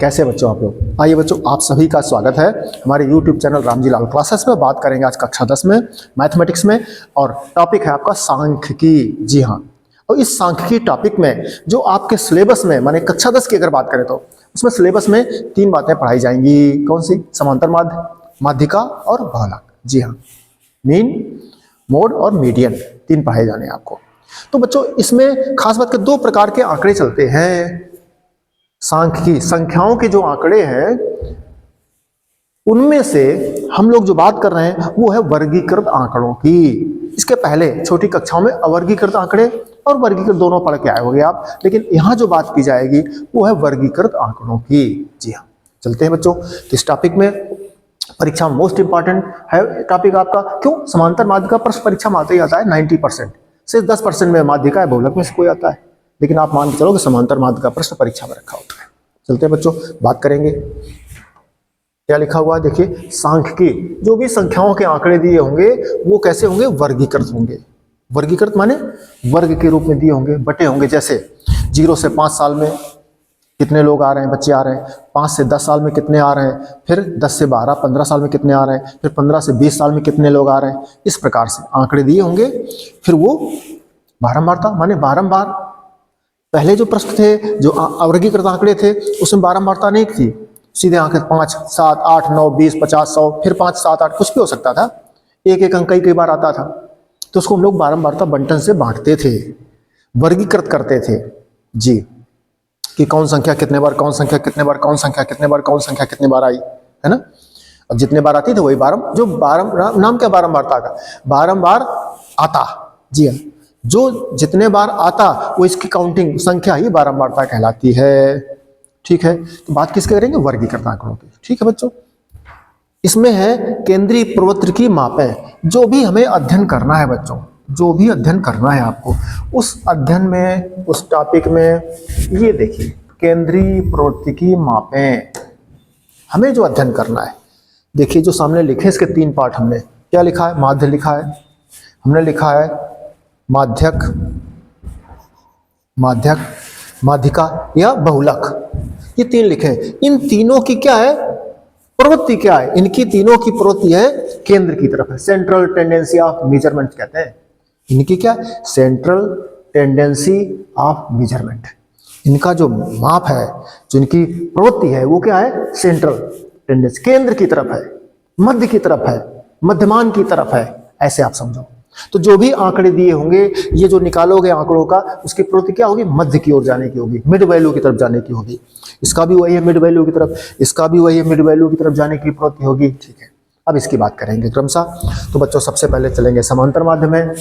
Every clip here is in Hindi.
कैसे बच्चों आप लोग। आइए बच्चों, आप सभी का स्वागत है हमारे YouTube channel Ramji Lal classes में। बात करेंगे आज कक्षा 10 में मैथमेटिक्स में, और टॉपिक है आपका सांख्यिकी। जी हाँ, और इस सांख्यिकी टॉपिक में जो आपके सिलेबस में, माने कक्षा 10 की अगर बात करें तो उसमें सिलेबस में 3 बातें पढ़ाई जाएंगी। कौन सी? समांतर माध्य, माध्यिका और बहुलक। जी हाँ, मीन, मोड और मीडियन, 3 पढ़ाए जाने हैं आपको। तो बच्चों इसमें खास बात के 2 प्रकार के आंकड़े चलते हैं। सांख्यिकी, संख्याओं के जो आंकड़े हैं उनमें से हम लोग जो बात कर रहे हैं वो है वर्गीकृत आंकड़ों की। इसके पहले छोटी कक्षाओं में अवर्गीकृत आंकड़े और वर्गीकृत दोनों पढ़ के आए होंगे आप, लेकिन यहाँ जो बात की जाएगी वो है वर्गीकृत आंकड़ों की। जी हाँ, चलते हैं बच्चों इस टॉपिक में। परीक्षा मोस्ट इंपॉर्टेंट है टॉपिक आपका। क्यों? समांतर माध्य का प्रश्न परीक्षा में आता ही आता है 90%, सिर्फ 10% में माध्यिका है, बहुलक में से कोई आता है, लेकिन आप मान के चलो कि समांतर माध्य का प्रश्न परीक्षा में रखा होता है। चलते हैं बच्चों, बात करेंगे क्या लिखा हुआ है। देखिए, सांख्यिकी, जो भी संख्याओं के आंकड़े दिए होंगे वो कैसे होंगे? वर्गीकृत होंगे। वर्गीकृत माने वर्ग के रूप में दिए होंगे, बटे होंगे। जैसे 0 से 5 साल में कितने लोग आ रहे हैं, बच्चे आ रहे हैं। 5 से 10 साल में कितने आ रहे हैं, फिर 10 से 12 15 साल में कितने आ रहे हैं, फिर 15 से 20 साल में कितने लोग आ रहे हैं। इस प्रकार से आंकड़े दिए होंगे। फिर वो बारंबारता माने बारंबार, पहले जो प्रश्न थे जो अवर्गीकृत आंकड़े थे उसमें बारंबारता नहीं थी, सीधे आंकड़े 5 7 8 9 20 50 100, फिर 5 7 8 कुछ भी हो सकता था। एक एक अंक कई बार आता था, तो उसको हम लोग बारंबारता बंटन से बांटते थे, वर्गीकृत करते थे। जी, कि कौन संख्या कितने बार, कौन संख्या कितने बार, कौन संख्या कितने बार, कौन संख्या कितने बार आई, है ना। अब जितने बार आती थी वही नाम क्या बारंबारता का, बारंबार आता। जी हाँ, जो जितने बार आता वो इसकी काउंटिंग संख्या ही बारंबारता कहलाती है। ठीक है, तो बात किसके करेंगे? वर्गीकृत आंकड़ों की। ठीक है बच्चों, इसमें है केंद्रीय प्रवृत्ति की मापें। जो भी हमें अध्ययन करना है बच्चों, जो भी अध्ययन करना है आपको, उस अध्ययन में, उस टॉपिक में, ये देखिए केंद्रीय प्रवृत्ति की मापें हमें जो अध्ययन करना है। देखिए जो सामने लिखे इसके 3 पार्ट, हमने क्या लिखा है? माध्य लिखा है, हमने लिखा है माध्यक, माध्यिका या बहुलक, ये 3 लिखे हैं। इन तीनों की क्या है? प्रवृत्ति क्या है? इनकी तीनों की प्रवृत्ति है केंद्र की तरफ है, सेंट्रल टेंडेंसी ऑफ मेजरमेंट कहते हैं। इनकी क्या? Central tendency of measurement. इनका जो माप है, जो इनकी प्रवृत्ति है वो क्या है? सेंट्रल टेंडेंसी, केंद्र की तरफ है, मध्य की तरफ है, मध्यमान की तरफ है, ऐसे आप समझो। तो जो भी आंकड़े दिए होंगे, ये जो निकालोगे आंकड़ों का, उसकी प्रवृत्ति क्या होगी? मध्य की ओर जाने की होगी, मिड वैल्यू की तरफ जाने की होगी। इसका भी वही है, मिड वैल्यू की तरफ, इसका भी वही है, मिड वैल्यू की तरफ जाने की प्रवृत्ति होगी। ठीक है, अब इसकी बात करेंगे क्रमशः। तो बच्चों सबसे पहले चलेंगे समांतर माध्य में,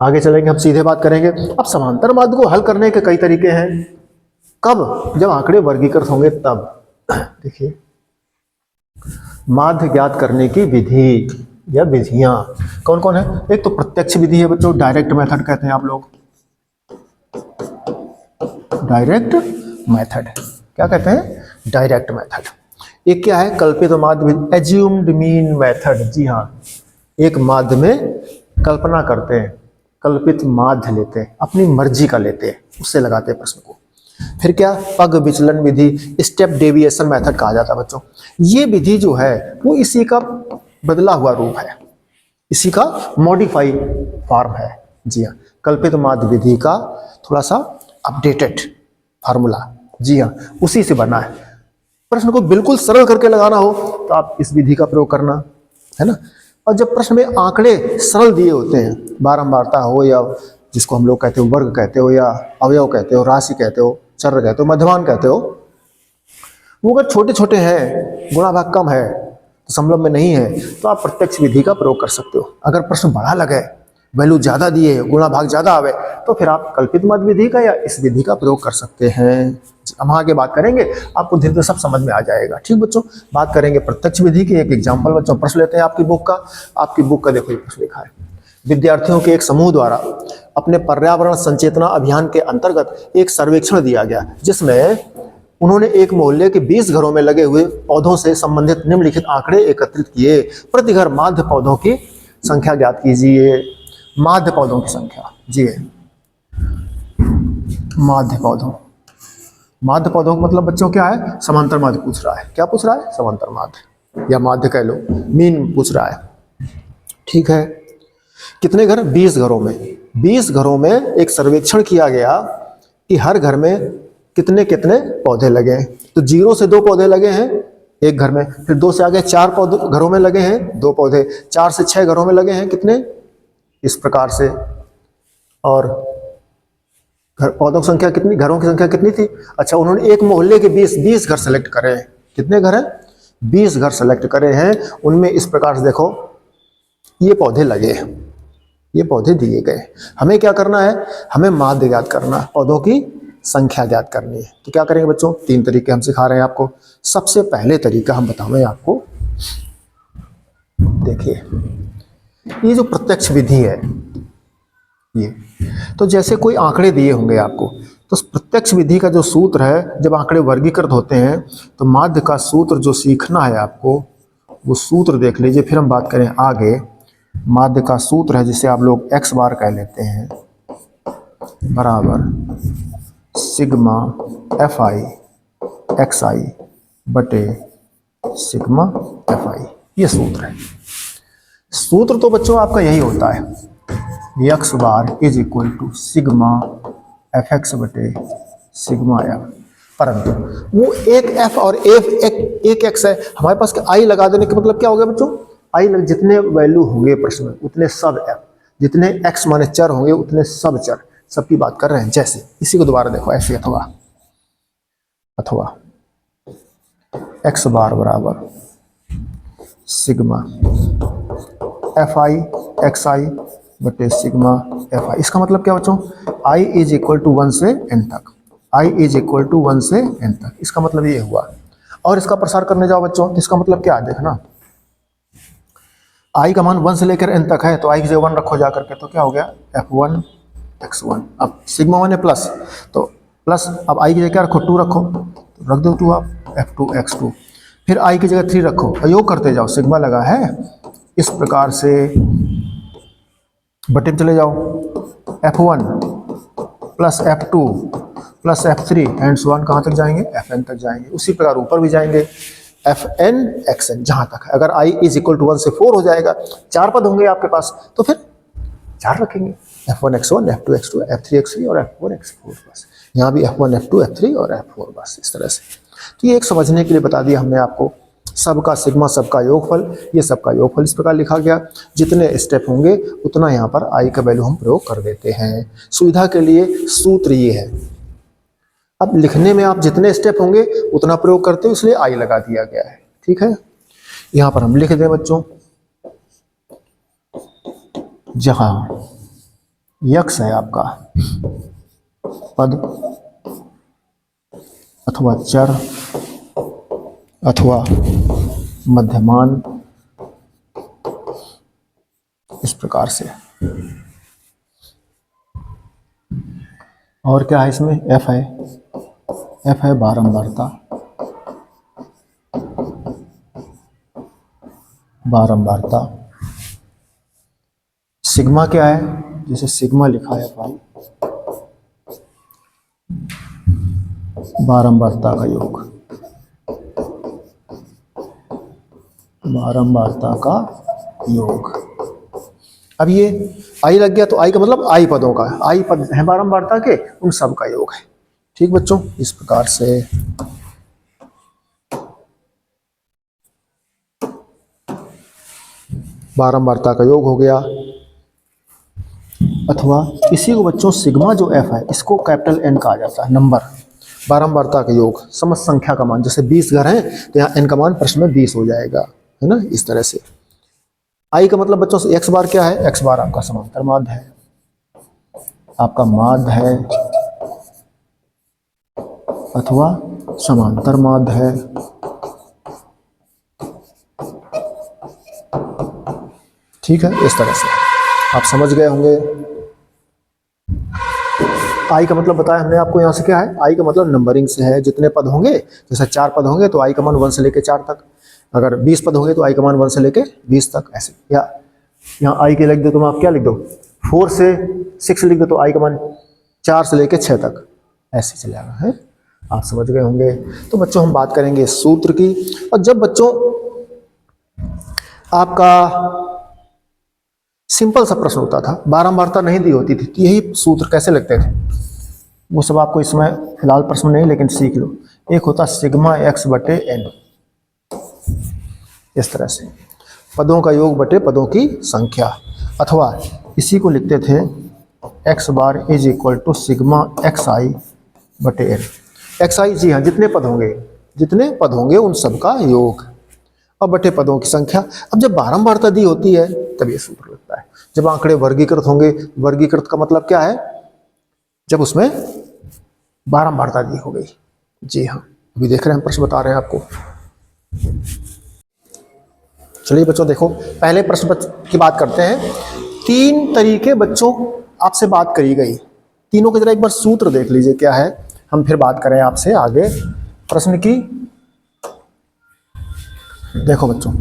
आगे चलेंगे हम सीधे बात करेंगे। अब समांतर माध्य को हल करने के कई तरीके हैं। कब? जब आंकड़े वर्गीकृत होंगे तब। देखिए, माध्य ज्ञात करने की विधि या विधियां कौन कौन है? एक तो प्रत्यक्ष विधि है बच्चों, डायरेक्ट मेथड कहते हैं आप लोग, डायरेक्ट मेथड। क्या कहते हैं? Direct method. एक क्या है? कल्पित माध्य विधि, एज्यूम्ड मीन मेथड। जी हाँ, एक माध्य में कल्पना करते हैं, कल्पित माध्य लेते हैं, अपनी मर्जी का लेते हैं, उससे लगाते हैं प्रश्न को। फिर क्या? पग विचलन विधि, स्टेप डेविएशन मेथड कहा जाता है बच्चों। ये विधि जो है वो इसी का बदला हुआ रूप है, इसी का मॉडिफाइड फॉर्म है। जी हाँ, कल्पित माध्य विधि का थोड़ा सा अपडेटेड फार्मूला। जी हाँ, उसी से बना है। प्रश्न को बिल्कुल सरल करके लगाना हो तो आप इस विधि का प्रयोग करना, है ना। और जब प्रश्न में आंकड़े सरल दिए होते हैं, बारंबारता हो या जिसको हम लोग कहते हो वर्ग कहते हो, या अवयव कहते हो, राशि कहते हो, चर कहते हो, मध्यमान कहते हो, वो अगर छोटे छोटे हैं, गुणा भाग कम है, तो समलंब में नहीं है, तो आप प्रत्यक्ष विधि का प्रयोग कर सकते हो। अगर प्रश्न बड़ा लगे, वैल्यू ज्यादा दिए, गुणा भाग ज्यादा आवे, तो फिर आप कल्पित माध्य विधि का या इस विधि का प्रयोग कर सकते हैं। हम आगे बात करेंगे, आपको धीरे धीरे सब समझ में आ जाएगा। ठीक बच्चों, बात करेंगे प्रत्यक्ष विधि की। एक एग्जाम्पल बच्चों, प्रश्न लेते हैं आपकी बुक का। आपकी बुक का देखो ये प्रश्न लिखा है, विद्यार्थियों के एक समूह द्वारा अपने पर्यावरण संचेतना अभियान के अंतर्गत एक सर्वेक्षण दिया गया, जिसमें उन्होंने एक मोहल्ले के 20 घरों में लगे हुए पौधों से संबंधित निम्नलिखित आंकड़े एकत्रित किए। प्रति घर माध्य पौधों की संख्या ज्ञात कीजिए। माध्य पौधों की संख्या, जी माध्य पौधों, माध्य पदों का मतलब बच्चों क्या है, समांतर माध्य पूछ रहा है। क्या पूछ रहा है, समांतर माध्य या माध्य कह लो, मीन पूछ रहा है। ठीक है, कितने घर, 20 घरों में, 20 घरों में एक सर्वेक्षण किया गया कि हर घर में कितने कितने पौधे लगे हैं। तो 0 से 2 पौधे लगे हैं एक घर में, फिर 2 से आगे 4 पौधे घरों में लगे हैं 2 पौधे, 4 से 6 घरों में लगे हैं कितने, इस प्रकार से। और पौधों की संख्या कितनी, घरों की संख्या कितनी थी, अच्छा उन्होंने एक मोहल्ले के 20 घर सेलेक्ट करे हैं। कितने घर हैं, 20 घर सेलेक्ट करे हैं। उनमें इस प्रकार से देखो ये पौधे लगे हैं, ये पौधे दिए गए। हमें क्या करना है, हमें माध्य ज्ञात करना है, पौधों की संख्या ज्ञात करनी है। तो क्या करेंगे बच्चों, 3 तरीके हम सिखा रहे हैं आपको। सबसे पहले तरीका हम बताएं आपको, देखिए ये जो प्रत्यक्ष विधि है, ये तो जैसे कोई आंकड़े दिए होंगे आपको, तो प्रत्यक्ष विधि का जो सूत्र है, जब आंकड़े वर्गीकृत होते हैं तो माध्य का सूत्र जो सीखना है आपको, वो सूत्र देख लीजिए, फिर हम बात करें आगे। माध्य का सूत्र है जिसे आप लोग x बार कह लेते हैं, बराबर सिग्मा fi xi बटे सिग्मा fi, ये सूत्र है। सूत्र तो बच्चों आपका यही होता है, x bar is equal to sigma fx बटे सिग्मा f, परंतु वो एक f और एक x है, हमारे पास i लगा देने का मतलब क्या हो गया बच्चों, i लग जितने वैल्यू होंगे प्रश्न में उतने सब f, जितने x माने चर होंगे उतने सब चर, सबकी बात कर रहे हैं। जैसे इसी को दोबारा देखो, ऐसे अथवा x बार बराबर सिग्मा fi xi बटे सिग्मा fi। इसका मतलब क्या बच्चों, i इज इक्वल टू 1 से n तक, i इज इक्वल टू 1 से n तक, इसका मतलब ये हुआ। और इसका प्रसार करने जाओ बच्चों तो इसका मतलब क्या है, देखना i का मान 1 से लेकर n तक है, तो i की जगह 1 रखो जा करके, तो क्या हो गया f1 x1। अब सिग्मा 1 है प्लस, तो प्लस, अब i की जगह क्या रखो, 2 रखो, तो रख दो 2 आप, f2 x2। फिर i की जगह 3 रखो और योग करते जाओ, सिग्मा लगा है, इस प्रकार से बटे में चले जाओ, f1 plus f2 plus f3 and so on, कहाँ तक जाएंगे, fn तक जाएंगे। उसी प्रकार ऊपर भी जाएंगे fn xn जहाँ तक है। अगर i इज इक्वल टू 1 से 4 हो जाएगा, 4 पद होंगे आपके पास, तो फिर 4 रखेंगे, f1 x1 f2 x2 f3 x3 और f4 x4 बस। यहाँ भी f1 f2 f3 और f4 बस, इस तरह से। तो ये एक समझने के लिए बता दिया हमने आपको, सबका सिग्मा सबका योगफल, ये सबका योगफल इस प्रकार लिखा गया। जितने स्टेप होंगे उतना यहाँ पर i का वैल्यू हम प्रयोग कर देते हैं। सुविधा के लिए सूत्र ये है, अब लिखने में आप जितने स्टेप होंगे उतना प्रयोग करते हो, इसलिए i लगा दिया गया है। ठीक है, यहाँ पर हम लिख दें बच्चों, जहाँ x है आपका पद अथवा चर अथवा मध्यमान, इस प्रकार से। और क्या है इसमें, f है, f है बारंबारता, बारंबारता। सिग्मा क्या है, जैसे सिग्मा लिखा है भाई, बारंबारता का योग, बारंबारता का योग। अब ये आई लग गया, तो आई का मतलब आई पदों का, आई पद है बारंबारता के, उन सब का योग है। ठीक बच्चों, इस प्रकार से बारंबारता का योग हो गया। अथवा इसी को बच्चों सिग्मा जो एफ है, इसको कैपिटल एन कहा जाता है, नंबर, बारंबारता का योग, समस्त संख्या का मान। जैसे 20 घर हैं तो यहाँ एन का मान प्रश्न में 20 हो जाएगा, है ना, इस तरह से। आई का मतलब बच्चों एक्स बार क्या है, एक्स बार आपका समांतर माध्य है, आपका माध्य है अथवा समांतर माध्य है। ठीक है, इस तरह से आप समझ गए होंगे। आई का मतलब बताया हमने आपको, यहाँ से क्या है, आई का मतलब नंबरिंग से है, जितने पद होंगे, जैसे 4 पद होंगे तो आई का मान 1 से लेके 4 तक, अगर 20 पद होंगे तो आई का मान 1 से लेके 20 तक, ऐसे। या यहाँ आई के लिख दो तो आप क्या लिख दो, 4 से 6 लिख दो तो आई का मान 4 से लेके 6 तक, ऐसे चलेगा है। आप समझ गए होंगे। तो बच्चों हम बात करेंगे सूत्र की। और जब बच्चों आपका सिंपल सा प्रश्न होता था, बारंबारता नहीं दी होती थी, तो यही सूत्र कैसे लगते थे वो सब आपको इसमें फिलहाल प्रश्न नहीं, लेकिन सीख लो। एक होता सिग्मा एक्स बटे एन, इस तरह से पदों का योग बटे पदों की संख्या, अथवा इसी को लिखते थे X bar is equal to sigma X I बटे एन। एक्स आई, जी हाँ, जितने पद होंगे उन सब का योग, और बटे पदों की संख्या। अब जब बारंबारता दी होती है तब ये सूत्र लगता है। जब आंकड़े वर्गीकृत होंगे, वर्गीकृत का मतलब क्या है, जब उसमें बारंबारता दी हो गई। जी हाँ, अभी देख रहे हैं, हम प्रश्न बता रहे हैं आपको। चलिए बच्चों देखो, पहले प्रश्न की बात करते हैं। 3 तरीके बच्चों आपसे बात करी गई, तीनों के जरा एक बार सूत्र देख लीजिए क्या है, हम फिर बात करें आपसे आगे प्रश्न की। देखो बच्चों,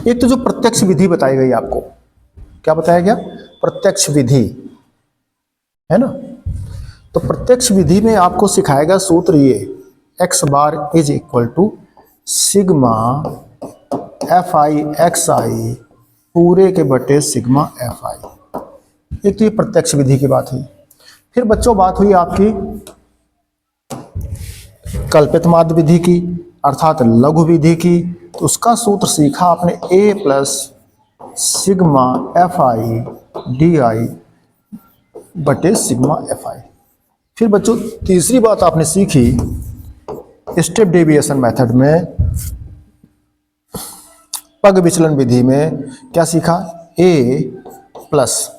एक तो जो प्रत्यक्ष विधि बताई गई आपको, क्या बताया गया, प्रत्यक्ष विधि है ना। तो प्रत्यक्ष विधि में आपको सिखाया गया सूत्र ये, X bar is equal to sigma F I X I पूरे के बटे सिग्मा एफ आई। एक तो ये प्रत्यक्ष विधि की बात हुई। फिर बच्चों बात हुई आपकी कल्पित माध्य विधि की, अर्थात लघु विधि की। तो उसका सूत्र सीखा आपने, A plus sigma F I D I बटे सिग्मा एफ आई। फिर बच्चों तीसरी बात आपने सीखी स्टेप डेविएशन मेथड में, पग विचलन विधि में क्या सीखा, A plus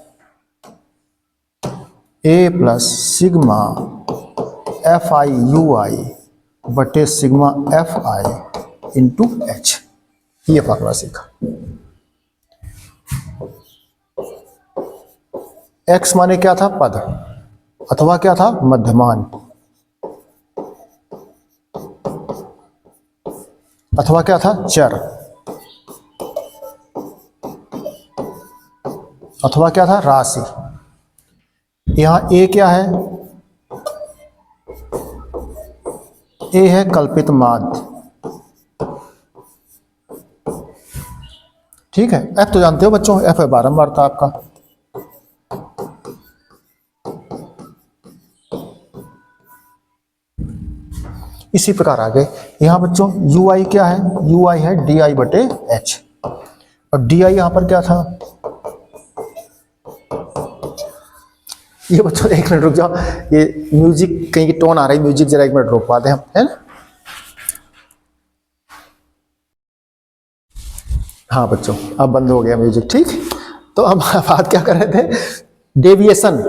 sigma F I U I बटे sigma F I into H, ये फॉर्मूला सीखा। एक्स माने क्या था, पद, अथवा क्या था, मध्यमान, अथवा क्या था, चर, अथवा क्या था, राशि। यहां ए क्या है, ए है कल्पित माध्य, ठीक है। एफ तो जानते हो बच्चों, एफ है बारंबारता आपका। इसी प्रकार आगे यहां बच्चों यू आई क्या है, यू आई है डी आई बटे एच, और डी आई यहां पर क्या था, ये बच्चों एक मिनट रुक जाओ, ये म्यूजिक कहीं की टोन आ रही, म्यूजिक जरा एक मिनट रोक पाते हम, है ना। हाँ बच्चों अब बंद हो गया म्यूजिक, ठीक। तो हम बात क्या कर रहे थे, डेविएशन,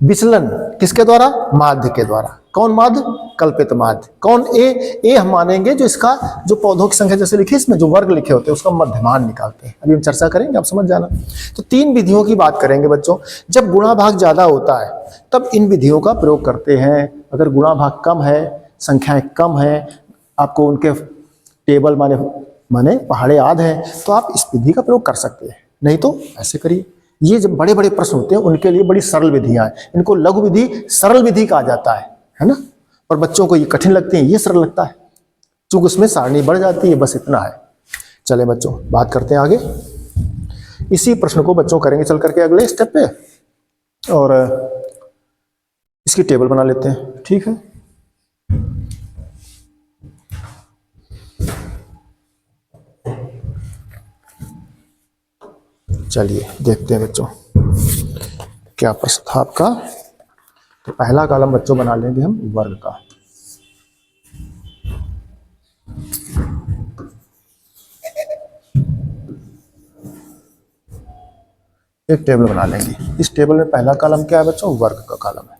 विचलन किसके द्वारा, माध्य के द्वारा। कौन माध्य, कल्पित माध्य। कौन, ए हम मानेंगे जो इसका जो पौधों की संख्या जैसे लिखी इसमें जो वर्ग लिखे होते हैं उसका मध्यमान निकालते हैं। अभी हम चर्चा करेंगे, आप समझ जाना। तो 3 विधियों की बात करेंगे बच्चों। जब गुणा भाग ज्यादा होता है तब इन विधियों का प्रयोग करते हैं। अगर गुणा भाग कम है, संख्याएं कम है, आपको उनके टेबल माने पहाड़े याद है, तो आप इस विधि का प्रयोग कर सकते हैं, नहीं तो ऐसे करिए। ये जब बड़े बड़े प्रश्न होते हैं उनके लिए बड़ी सरल विधियां हैं, इनको लघु विधि सरल विधि कहा जाता है ना। और बच्चों को ये कठिन लगते हैं, ये सरल लगता है, चूंकि उसमें सारणी बढ़ जाती है, बस इतना है। चले बच्चों बात करते हैं आगे। इसी प्रश्न को बच्चों करेंगे चल करके अगले स्टेप पे, और इसकी टेबल बना लेते हैं, ठीक है। चलिए देखते हैं बच्चों क्या प्रश्न था आपका। तो पहला कॉलम बच्चों बना लेंगे हम वर्ग का। एक टेबल बना लेंगे। इस टेबल में पहला कॉलम क्या है बच्चों, वर्ग का कॉलम है।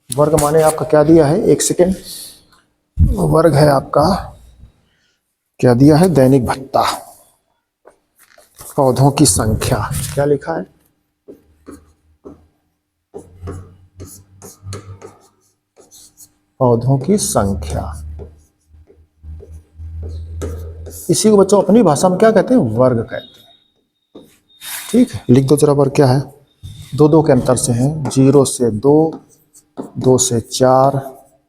वर्ग माने आपका क्या दिया है, एक सेकेंड, वर्ग है आपका क्या दिया है, दैनिक भत्ता, पौधों की संख्या, क्या लिखा है, पौधों की संख्या। इसी को बच्चों अपनी भाषा में क्या कहते हैं, वर्ग कहते हैं, ठीक है। लिख दो जरा वर्ग क्या है, 2 2 के अंतर से है, 0 से 2, 2 से 4,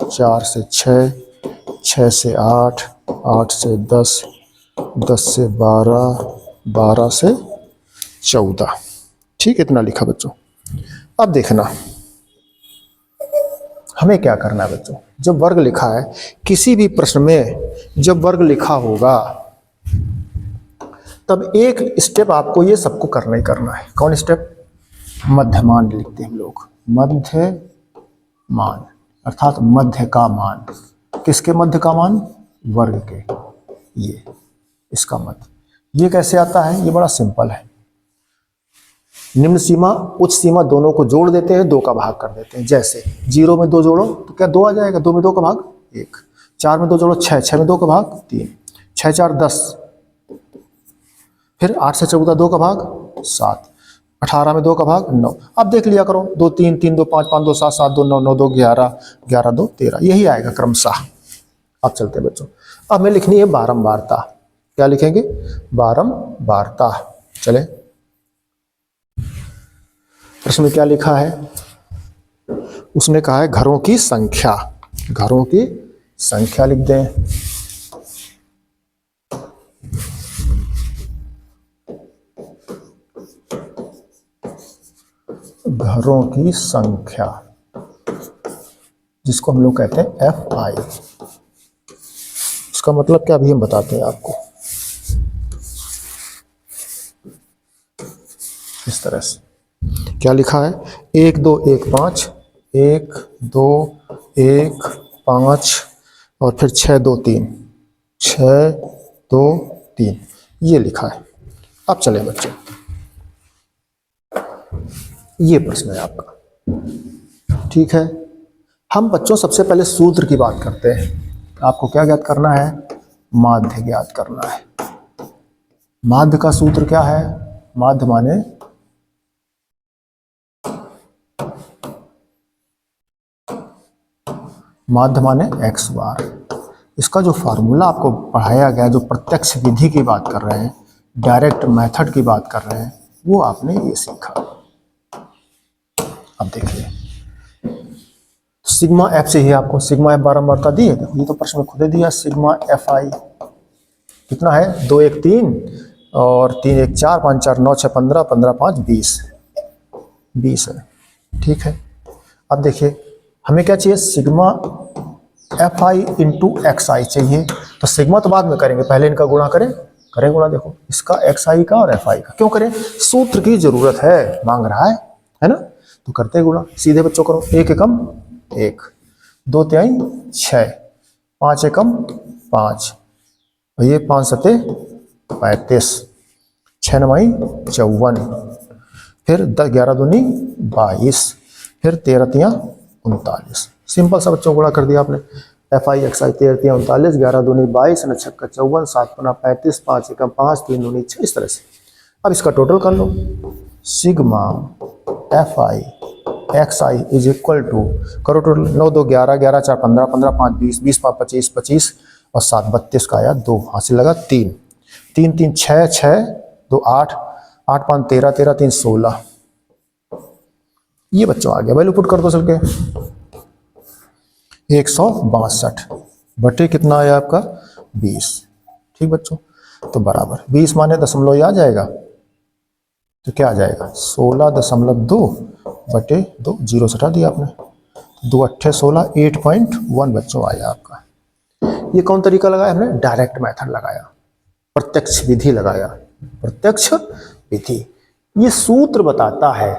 4 से 6, 6 से 8, 8 से 10, 10 से 12, 12 से 14। ठीक, इतना लिखा बच्चों। अब देखना हमें क्या करना है बच्चों। जब वर्ग लिखा है, किसी भी प्रश्न में जब वर्ग लिखा होगा तब एक स्टेप आपको ये सबको करना ही करना है। कौन स्टेप? मध्यमान लिखते हैं हम लोग। मध्यमान अर्थात मध्य का मान। किसके मध्य का मान? वर्ग के। ये इसका मध्य। ये कैसे आता है? ये बड़ा सिंपल है। निम्न सीमा उच्च सीमा दोनों को जोड़ देते हैं, 2 का भाग कर देते हैं। जैसे 0 में 2 जोड़ो तो क्या 2 आ जाएगा? 2 में 2 का भाग 1। 4 में 2 जोड़ो 6, 6 में 2 का भाग 3, 6 4 10। फिर 8 से 14 2 का भाग 7, 18 में 2 का भाग 9। अब देख लिया करो, 2 3 3 2 5 5 2 7 7 2 9 9 2 11 11 2 13, यही आएगा क्रमशः। अब चलते हैं बच्चों। अब हमें लिखनी है बारंबारता। क्या लिखेंगे? बारंबारता। चले, प्रश्न में क्या लिखा है? उसने कहा है घरों की संख्या। घरों की संख्या लिख दें। घरों की संख्या, जिसको हम लोग कहते हैं FI। इसका मतलब क्या अभी हम बताते हैं आपको। इस तरह से क्या लिखा है? 1 2 1 5, 1 2 1 5 और फिर 6 2 3, 6 2 3, ये लिखा है। अब चले बच्चों, ये प्रश्न है आपका। ठीक है, हम बच्चों सबसे पहले सूत्र की बात करते हैं। आपको क्या ज्ञात करना है? माध्य ज्ञात करना है। माध्य का सूत्र क्या है? माध्य माने x बार। इसका जो फार्मूला आपको पढ़ाया गया, जो प्रत्यक्ष विधि की बात कर रहे हैं, डायरेक्ट मेथड की बात कर रहे हैं, वो आपने ये सीखा। अब देखिए, सिग्मा एफ से ही आपको सिग्मा एफ बारंबारता दी है। देखो ये तो प्रश्न में खुद ही दिया, सिग्मा FI कितना है? 2 1 3 और 3 1 4 5 4 9 6 15 15 5 20 20 है। ठीक है, अब देखिए हमें क्या चाहिए? सिग्मा FI इंटू XI चाहिए। तो सिग्मा तो बाद में करेंगे, पहले इनका गुणा करें गुणा। देखो इसका XI का और FI का। क्यों करें? सूत्र की जरूरत है, मांग रहा है ना, तो करते हैं गुणा। सीधे बच्चों करो। 1 एकम 1, 2 तिहाई 6, 5 एकम 5, और ये 5 सते 35, 6 नवाई 54, फिर 11 दूनी 22, फिर 13 तिया 39। सिंपल सा बच्चों गुणा कर दिया आपने। FI XI 13 तिया 39, 11 दूनी 22, 9 छक्का 54, 7 पना 35, 5 एकम 5, 3 दूनी 6, इस तरह से। अब इसका टोटल कर लो। Sigma FI XI is equal to, करो टोटल, 9 2 11, 11 4 15, 15 5 20, 20 5 25, 25 और 7 32 का आया 2, हासिल लगा 3, 3 3 6 6 2 8, 8 5 13, 13 3 16। ये बच्चों आ गया। वैल्यू पुट कर दो चल के। 162 बटे कितना आया आपका? 20। ठीक बच्चों, तो बराबर 20 माने दशमलव आ जाएगा, तो क्या आ जाएगा? 16.2 बटे 2, 0 से हटा दिया आपने, 2 8 16, 8.1 बच्चों आया आपका। ये कौन तरीका लगाया हमने? डायरेक्ट मेथड लगाया, प्रत्यक्ष विधि लगाया। प्रत्यक्ष विधि ये सूत्र बताता है।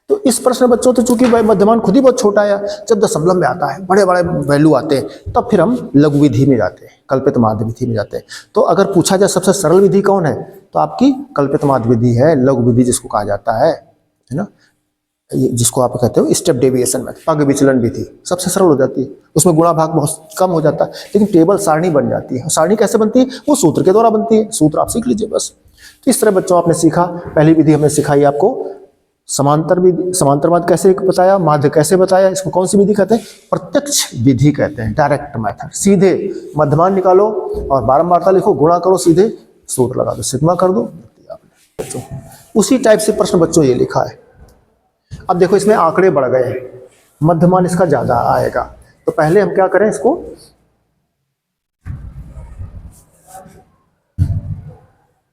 तो इस प्रश्न बच्चों तो चूंकि मध्यमान खुद ही बहुत छोटा है, जब दशमलव में आता है, बड़े बड़े वैल्यू आते हैं, तब फिर हम लघु विधि में जाते हैं, कल्पित माध्य विधि में जाते हैं। तो अगर पूछा जाए सबसे सरल विधि कौन है, तो आपकी कल्पित माध्य विधि है, लघु विधि जिसको कहा जाता है ना, जिसको आप कहते हो स्टेप डेविएशन में, पग विचलन विधि सबसे सरल हो जाती है। उसमें गुणा भाग बहुत कम हो जाता है, लेकिन टेबल सारणी बन जाती है। सारणी कैसे बनती है? वो सूत्र के द्वारा बनती है। सूत्र आप सीख लीजिए बस। तो इस तरह बच्चों आपने सीखा। पहली विधि हमने सिखाई आपको समांतर विधि, समांतर माध्य कैसे बताया, माध्य कैसे बताया, इसको कौन सी विधि कहते हैं? प्रत्यक्ष विधि कहते हैं, डायरेक्ट मेथड। सीधे मध्यमान निकालो और बारंबारता लिखो, गुणा करो, सीधे सूत्र लगा दो, सिग्मा कर दो, आपने बच्चों। उसी टाइप से प्रश्न बच्चों ये लिखा है। अब देखो इसमें आंकड़े बढ़ गए हैं, मध्यमान इसका ज्यादा आएगा, तो पहले हम क्या करें, इसको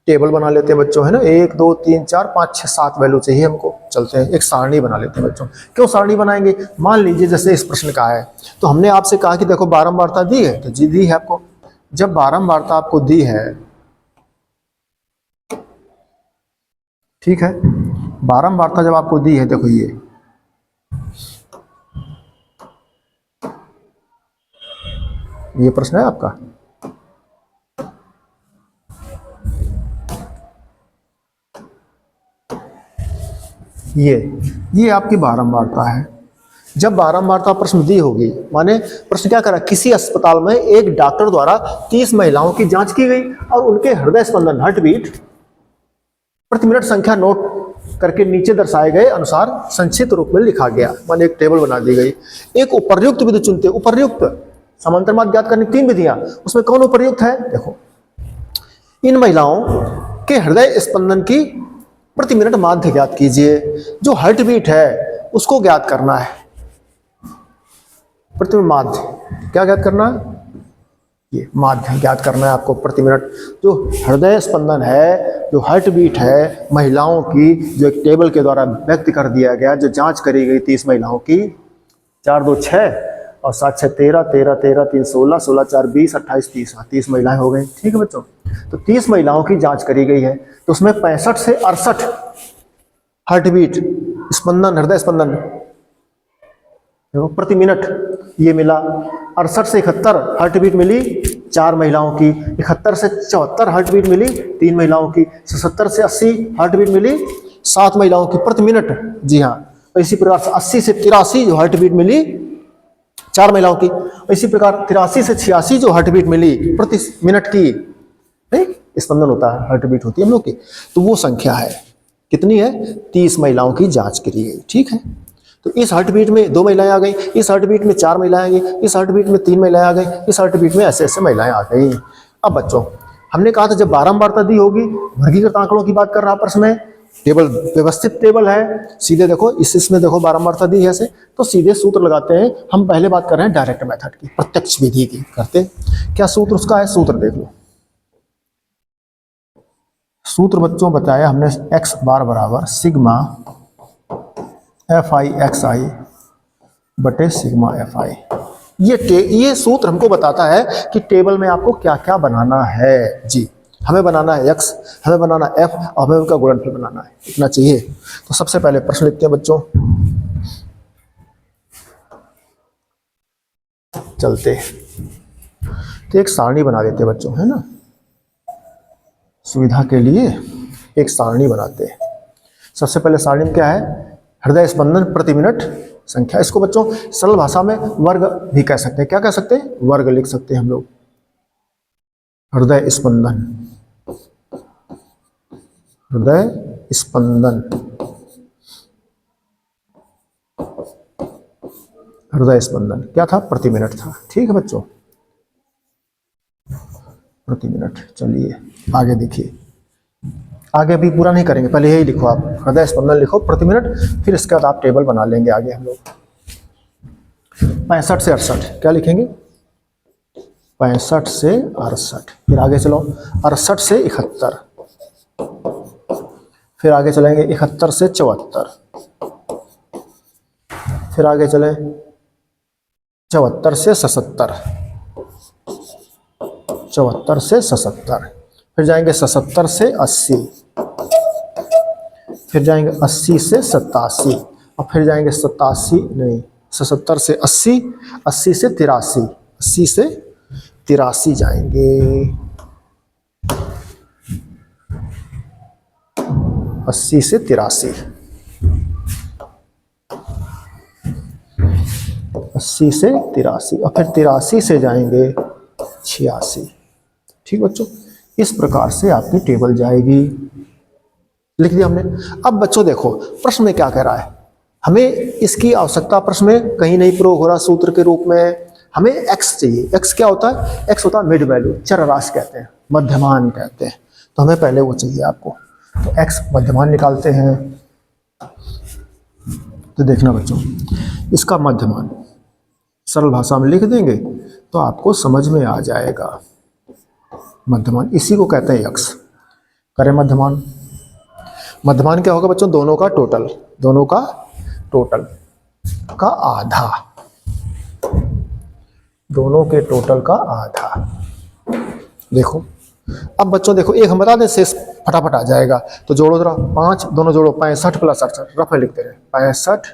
टेबल बना लेते हैं बच्चों, है ना। 1 2 3 4 5 6 7 वैल्यू चाहिए हमको। चलते हैं एक सारणी बना लेते हैं बच्चों। क्यों सारणी बनाएंगे, मान लीजिए जैसे इस प्रश्न का है, तो हमने आपसे कहा कि देखो बारंबारता दी है, तो जी दी है आपको। जब बारंबारता आपको दी है, ठीक है, बारंबारता जब आपको दी है, देखो ये प्रश्न है आपका। ये आपकी बारंबारता है। जब बारंबारता प्रश्न दी होगी, माने प्रश्न क्या करा, किसी अस्पताल में एक डॉक्टर द्वारा 30 महिलाओं की जांच की गई और उनके हृदय स्पंदन, हार्ट बीट, प्रति मिनट संख्या नोट करके नीचे दर्शाए गए अनुसार संक्षिप्त रूप में लिखा गया। माने एक टेबल बना दी गई। एक उपर्युक्त विधि चुनते, उपर्युक्त समांतर माध्य ज्ञात करने की 3 विधियां, उसमें कौन उपर्युक्त है, देखो इन महिलाओं के हृदय स्पंदन की प्रति मिनट माध्य ज्ञात कीजिए। जो हार्ट बीट है उसको ज्ञात करना है, प्रति मिनट माध्य क्या ज्ञात करना है, ये माध्य ज्ञात करना है आपको प्रति मिनट। जो हृदय स्पंदन है, जो हार्ट बीट है महिलाओं की, जो एक टेबल के द्वारा व्यक्त कर दिया गया, जो जांच करी गई 30 महिलाओं की, 4 2 6 और 7 6 13 13 13 3 16 16 4 20 28 30, 30 महिलाएं हो गई। ठीक है बच्चों, तो 30 महिलाओं की जांच करी गई है, तो उसमें 65 से 68 हार्ट बीट स्पंदन, हृदय स्पंदन प्रति मिनट ये मिला। 68 से 71 हार्ट बीट मिली 4 महिलाओं की, 71 से 74 हार्ट बीट मिली 3 महिलाओं की, 77 से 80 हार्ट बीट मिली 7 महिलाओं की प्रति मिनट। जी हाँ, इसी प्रकार से 80 से 83 जो हार्ट बीट मिली 4 महिलाओं की, इसी प्रकार 83 से 86 जो हार्ट बीट मिली प्रति मिनट की, स्पंदन होता है, हार्ट बीट होती है हम लोग की, तो वो संख्या है कितनी है, 30 महिलाओं की जांच करी गई। ठीक है, तो इस हार्ट बीट में 2 महिलाएं आ गई, इस हार्ट बीट में 4 महिलाएं आ गई, इस हार्ट बीट में 3 महिलाएं आ गई, इस हार्ट बीट में ऐसे ऐसे महिलाएं आ गई। अब बच्चों हमने कहा था जब बारंबारता दी होगी, वर्गीकृत आंकड़ों की बात कर रहा प्रश्न में, टेबल व्यवस्थित टेबल है, सीधे देखो इसमें देखो बारंबारता दी है ऐसे, तो सीधे सूत्र लगाते हैं। हम पहले बात कर रहे हैं डायरेक्ट मेथड की, प्रत्यक्ष विधि की करते। क्या सूत्र उसका है, सूत्र देख लो। सूत्र बच्चों बताया हमने, x बार बराबर सिग्मा FI XI बटे सिग्मा FI। ये सूत्र हमको बताता है कि टेबल में आपको क्या क्या बनाना है। जी, हमें बनाना है x, हमें बनाना है f और हमें उनका गुणनफल बनाना है, इतना चाहिए। तो सबसे पहले प्रश्न लिखते हैं बच्चों, चलते तो एक सारणी बना देते हैं बच्चों, है ना, सुविधा के लिए एक सारणी बनाते हैं। सबसे पहले सारणी में क्या है, हृदय स्पंदन प्रति मिनट संख्या। इसको बच्चों सरल भाषा में वर्ग भी कह सकते हैं। क्या कह सकते हैं, वर्ग लिख सकते हैं हम लोग। हृदय स्पंदन, हृदय स्पंदन, हृदय स्पंदन क्या था, प्रति मिनट था। ठीक है बच्चों, प्रति मिनट। चलिए आगे देखिए, आगे अभी पूरा नहीं करेंगे, पहले यही लिखो आप, हृदय स्पंदन लिखो प्रति मिनट, फिर इसके बाद आप टेबल बना लेंगे आगे हम लोग। 65 से 68 क्या लिखेंगे, 65 से 68, फिर आगे चलो 68 से 71, फिर आगे चलेंगे 71 से 74, फिर आगे चले 74 से 77, 74 से 77, फिर जाएंगे 77 से 80, फिर जाएंगे 80 से 87, और फिर जाएंगे 77 से 80, 80 से 83, 80 से 83 जाएंगे, 80 से 83, 80 से 83, और फिर 83 से जाएंगे 86। ठीक बच्चों, इस प्रकार से आपकी टेबल जाएगी। लिख दिया हमने। अब बच्चों देखो प्रश्न में क्या कह रहा है, हमें इसकी आवश्यकता प्रश्न में कहीं नहीं प्रयोग हो रहा सूत्र के रूप में। हमें x चाहिए। x क्या होता है, x होता है मिड वैल्यू, चर राशि कहते हैं, मध्यमान कहते हैं, तो हमें पहले वो चाहिए आपको। तो x मध्यमान निकालते हैं। तो देखना बच्चों, इसका मध्यमान सरल भाषा में लिख देंगे तो आपको समझ में आ जाएगा। मध्यमान इसी को कहते हैं यक्स। करें मध्यमान। मध्यमान क्या होगा बच्चों? दोनों का टोटल, दोनों का टोटल का आधा, दोनों के टोटल का आधा। देखो अब बच्चों देखो, एक हम बता दें शेष फटाफट आ जाएगा, तो जोड़ो जरा 5, दोनों जोड़ो 65 प्लस 68, रफ में लिखते रहे 65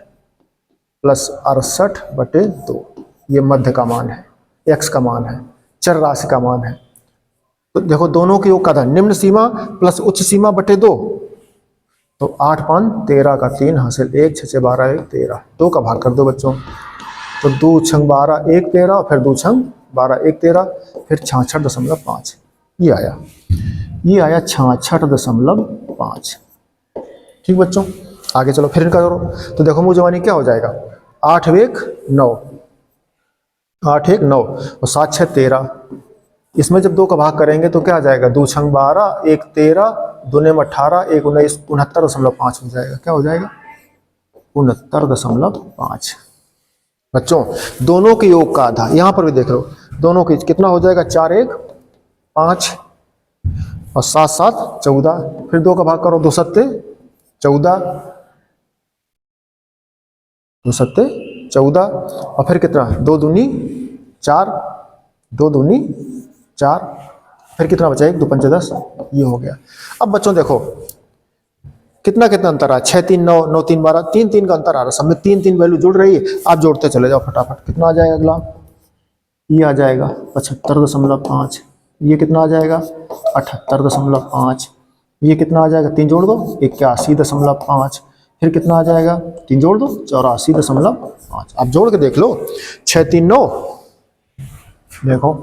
प्लस 68 बटे 2, ये मध्य का मान है, एक्स का मान है, चर राशि का मान है। तो देखो दोनों के योग का आधा, निम्न सीमा प्लस उच्च सीमा बटे 2, तो 8 5 13 का 3 हासिल 1, 6 6 12 1 13, 2 का भाग कर दो बच्चों, तो 2 6 12 1 13, फिर 2 6 12 1 13, फिर 66.5 ये आया, ये आया 66.5। ठीक बच्चों, आगे चलो फिर इनका करो। तो देखो मुँह जवानी क्या हो जाएगा, 8 1 9, 8 1 9 और 7 6 13। इसमें जब 2 का भाग करेंगे तो क्या आ जाएगा, 2 6 12 1 13, 2 में 18 1 19 69.5 हो जाएगा। क्या हो जाएगा? 69.5। बच्चों दोनों के योग का आधा, यहां पर भी देख लो दोनों की कितना हो जाएगा, 4 1 5 और 7 7 14, फिर 2 का भाग करो, 2 7 14, 2 7 14 और फिर कितना, 2 दूनी 4, 2 दूनी 4, फिर कितना बचा, 1 2 5 10, ये हो गया। अब बच्चों देखो कितना कितना अंतर आ, 6 3 9 9 3 12, 3 3 का अंतर आ रहा है, सब में 3 3 वैल्यू जुड़ रही है। आप जोड़ते चले जाओ फटाफट, कितना आ जाएगा अगला, ये आ जाएगा 75.5, ये कितना आ जाएगा 78.5, ये कितना आ जाएगा, 3 जोड़ दो 81.5, फिर कितना आ जाएगा, 3 जोड़ दो 84.5। आप जोड़ के देख लो, 6 3 9, देखो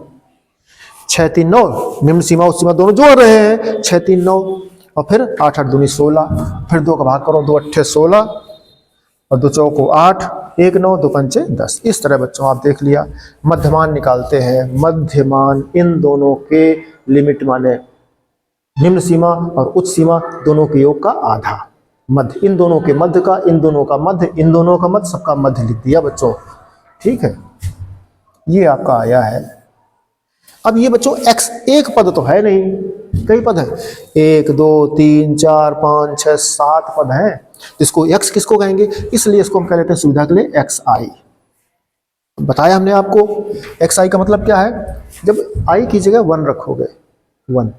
6 3 9, निम्न सीमा उच्च सीमा दोनों जोड़ रहे हैं, 6 3 9 और फिर 8 8 दूनी 16, फिर 2 का भाग करो, 2 8 16 और 2 चौको 8 1 9 2 5 10। इस तरह बच्चों आप देख लिया, मध्यमान निकालते हैं। मध्यमान इन दोनों के लिमिट माने निम्न सीमा और उच्च सीमा दोनों के योग का आधा, मध्य इन दोनों के मध्य का, इन दोनों का मध्य, इन दोनों का मध्य, सबका मध्य लिख दिया बच्चों। ठीक है, ये आपका आया है। अब ये बच्चों x एक पद तो है नहीं, कई पद है, 1 2 3 4 5 6 7 पद है, इसको x किसको कहेंगे, इसलिए इसको हम कह लेते हैं सुविधा के लिए xi। बताया हमने आपको xi का मतलब क्या है, जब i की जगह 1 रखोगे 1,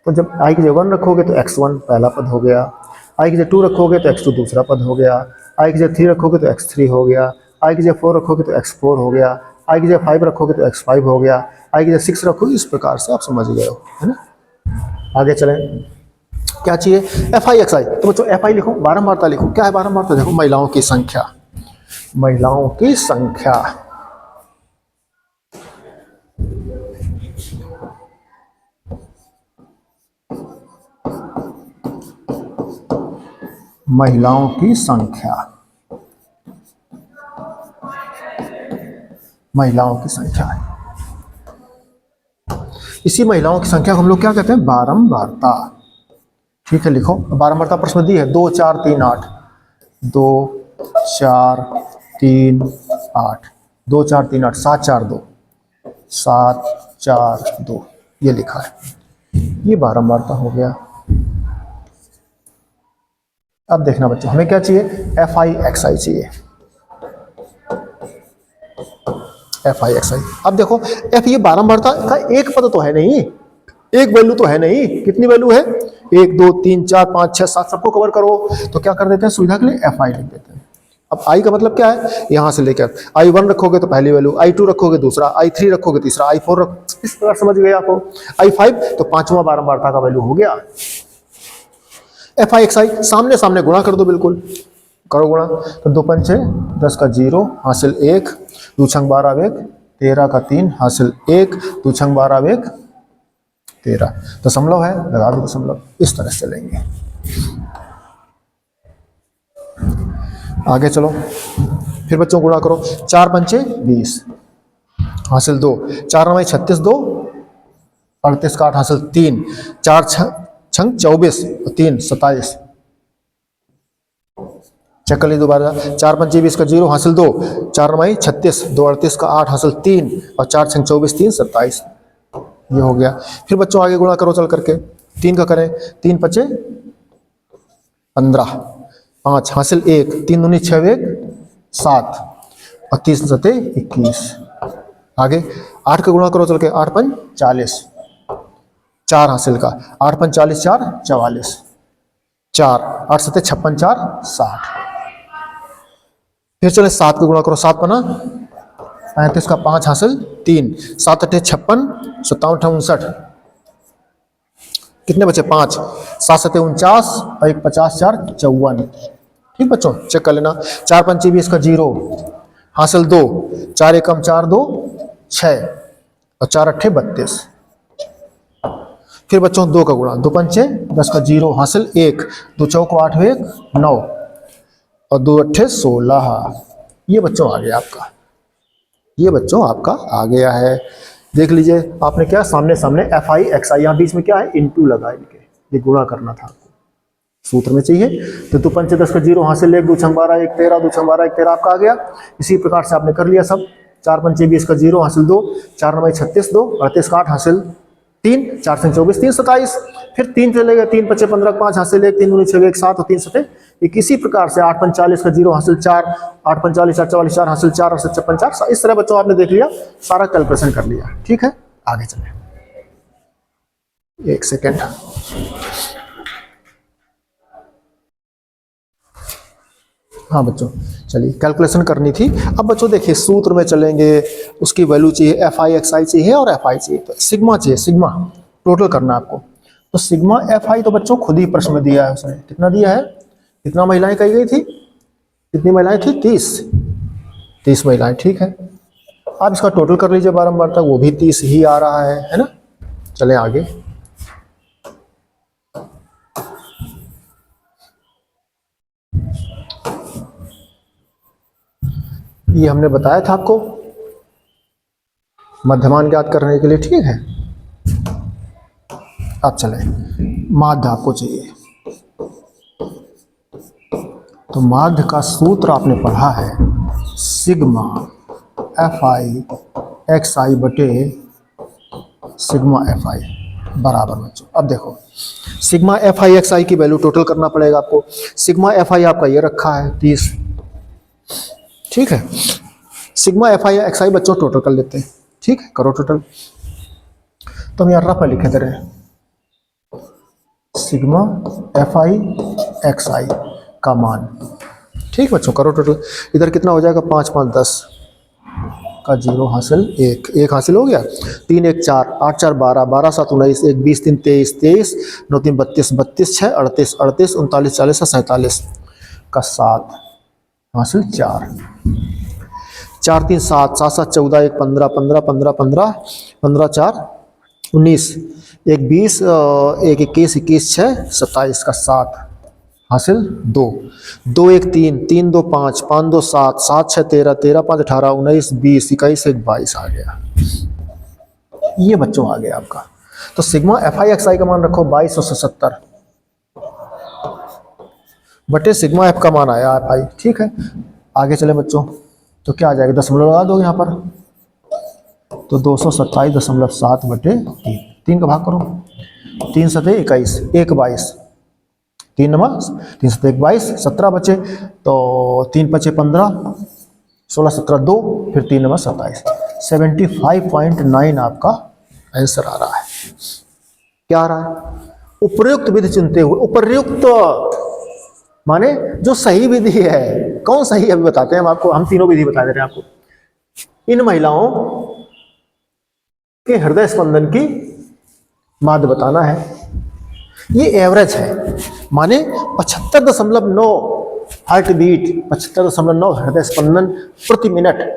तो जब i की जगह 1 रखोगे तो x1 पहला पद हो गया, i की जगह 2 रखोगे तो x2 दूसरा पद हो गया, i की जगह 3 रखोगे तो x3 हो गया, i की जगह 4 रखोगे तो x4 हो गया, i की जगह 5 रखोगे तो x5 हो गया, i की जगह 6 रखोगे, इस प्रकार से आप समझ गए हो, है ना। आगे चलें, क्या चाहिए, fi xi। तो बच्चों fi लिखो, बारंबारता लिखो, क्या है बारंबारता, देखो महिलाओं की संख्या, महिलाओं की संख्या, महिलाओं की संख्या, महिलाओं की संख्या है। इसी महिलाओं की संख्या को हम लोग क्या कहते हैं, बारंबारता। ठीक है, लिखो बारंबारता प्रश्न दी है, 2 4 3 8, 2 4 3 8, 2 4 3 8, 7 4 2, 7 4 2, ये लिखा है, ये बारंबारता हो गया। अब देखना बच्चों हमें क्या चाहिए, fi xi चाहिए, fi xi। अब देखो f ये बारंबारता का एक पद तो है नहीं, एक वैल्यू तो है नहीं, कितनी वैल्यू है, 1 2 3 4 5 6 7, सबको कवर करो, तो क्या कर देते हैं सुविधा के लिए fi लिख देते हैं। अब i का मतलब क्या है, यहां से लेकर i1 रखोगे तो पहली वैल्यू, i2 रखोगे दूसरा, i3 रखोगे तीसरा, i4 रखो, इस प्रकार समझ गए आपको, i5 तो पांचवा बारंबारता का वैल्यू हो गया। fi xi सामने सामने गुणा कर दो, बिल्कुल करो गुणा, तो 2 5 10 का 0 हासिल 1, 2 6 12 1, 13 का 3 हासिल 1, 2 6 12 1 13, दशमलव है लगा दो दशमलव, इस तरह से लेंगे। आगे चलो, फिर बच्चों गुणा करो, 4 5 20 हासिल 2, 4 9 36 2, 38 का 8 हासिल 3, 4 6 24 3 27, चेक कर लीजिए दोबारा। 4 पंचे 20 का 0 हासिल 2, 4 9 36, 2 38 का 8 हासिल 3 और 4 6 24, 3 27। ये हो गया। फिर बच्चों आगे गुणा करो चल करके। 3 का करें, 3 पचे 15, 5 हासिल 1, 3 दूनी 6 1 7 और 3 सते 21। आगे 8 का गुणा करो चल के। 8 5 40, 4 हासिल का, 8 5 40, 4 44, 4 8 सते 56, 4 60। फिर चले 7 का गुणा करो। 7 पना 35 का 5 हासिल 3, 7 8 56, 57 59। कितने बचे? 5, 7 7 49 और 1 50, 4 54। ठीक बच्चों, चेक कर लेना। 4 पंचे 20 का 0 हासिल 2, 4 1 4 2 6 और 4 8 32। फिर बच्चों 2 का गुणा। 2 पंचे 10 का 0 हासिल 1, 2 चौको 8 1 9 और 2 8 16। ये बच्चों आ गया आपका, ये बच्चों आपका आ गया है। देख लीजिए आपने क्या सामने सामने एफ आई एक्स आई, यहाँ बीच में क्या है इनटू लगा इनके, ये गुणा करना था आपको सूत्र में चाहिए। तो 2 पंचे 10 का 0 हासिल 1, 2 छंग 12 1 13, 2 छंग 12 1 13 आपका आ गया। इसी प्रकार से आपने कर लिया सब। 4 पंचे 20 का 0 हासिल 2, 4 9 36 2, 38 का 8 हासिल 3, 4 6 24, 3 27। फिर 3 चलेगा, 3 पचे 15 5 हासिल 1, 3 दूनी 6 1 7 और 3 सते 1। इसी प्रकार से 8 45 का 0 हासिल 4, 8 45 4 44 4 हासिल 4 और 56 4। इस तरह बच्चों आपने देख लिया, सारा कैलकुलेशन कर लिया। ठीक है, आगे चले। 1 सेकेंड। हाँ बच्चों, चलिए कैलकुलेशन करनी थी। अब बच्चों देखिए सूत्र में चलेंगे, उसकी वैल्यू चाहिए एफ आई एक्स आई चाहिए और एफ आई चाहिए, तो सिग्मा चाहिए। सिग्मा टोटल करना है आपको। तो सिग्मा एफ आई तो बच्चों खुद ही प्रश्न में दिया है उसने। कितना दिया है? कितना महिलाएं कही गई थी? कितनी महिलाएं थी? 30 महिलाएं। ठीक है, आप इसका टोटल कर लीजिए बारंबार तक, वो भी 30 ही आ रहा है ना। चले आगे। ये हमने बताया था आपको मध्यमान ज्ञात करने के लिए। ठीक है, अब चले माध्य आपको चाहिए। तो माध्य का सूत्र आपने पढ़ा है sigma F I X I बटे सिग्मा एफ आई बराबर। बच्चों अब देखो सिग्मा एफ आई एक्स आई की वैल्यू टोटल करना पड़ेगा आपको। सिग्मा एफ आई आपका ये रखा है 30। ठीक है, सिग्मा एफ आई एक्स आई बच्चों टोटल कर लेते हैं। ठीक है, करो टोटल। तो हम यहाँ रफ में लिखे दे रहे हैं सिग्मा एफ आई एक्स आई का मान। ठीक बच्चों, करो टोटल। इधर कितना हो जाएगा? 5 5 10 का 0 हासिल 1 हासिल हो गया। 3 1 4 8 4 12 12 7 19 1 20 3 23 23 9 3 32 32 6 38 38 39 40 47 का 7 हासिल 4 4 3 7 7 7 14 1 15 15 15 15 15 4 19 1 20 1 21 21 6 27 का 7 हासिल 2 2 1 3 3 2 5 5 2 7 7 6 13 13 5 18 19 20 21 1 22 आ गया। ये बच्चों आ गया आपका। तो सिग्मा एफ आई एक्स आई का मान रखो 2270 बटे सिग्मा एफ का मान आया एफ आई। ठीक है, आगे चले बच्चों। तो क्या आ जाएगा? दशमलव लगा दो यहाँ पर। तो 227.7 बटे 3 का भाग करो। 3 सते 21 1 22 3 नंबर 3 सते 1 22 17 बचे। तो 3 पचे 15 16 17 2 फिर 3 नंबर 27 75.9 आपका आंसर आ रहा है। क्या आ रहा है? उपर्युक्त विधि चुनते हुए। उपर्युक्त माने जो सही विधि है। कौन सही है अभी बताते हैं हम आपको। हम तीनों विधि बता दे रहे हैं आपको। इन महिलाओं के हृदय स्पंदन की माध्य बताना है। ये एवरेज है, माने 75.9 हार्ट बीट, 75.9 हृदय स्पंदन प्रति मिनट।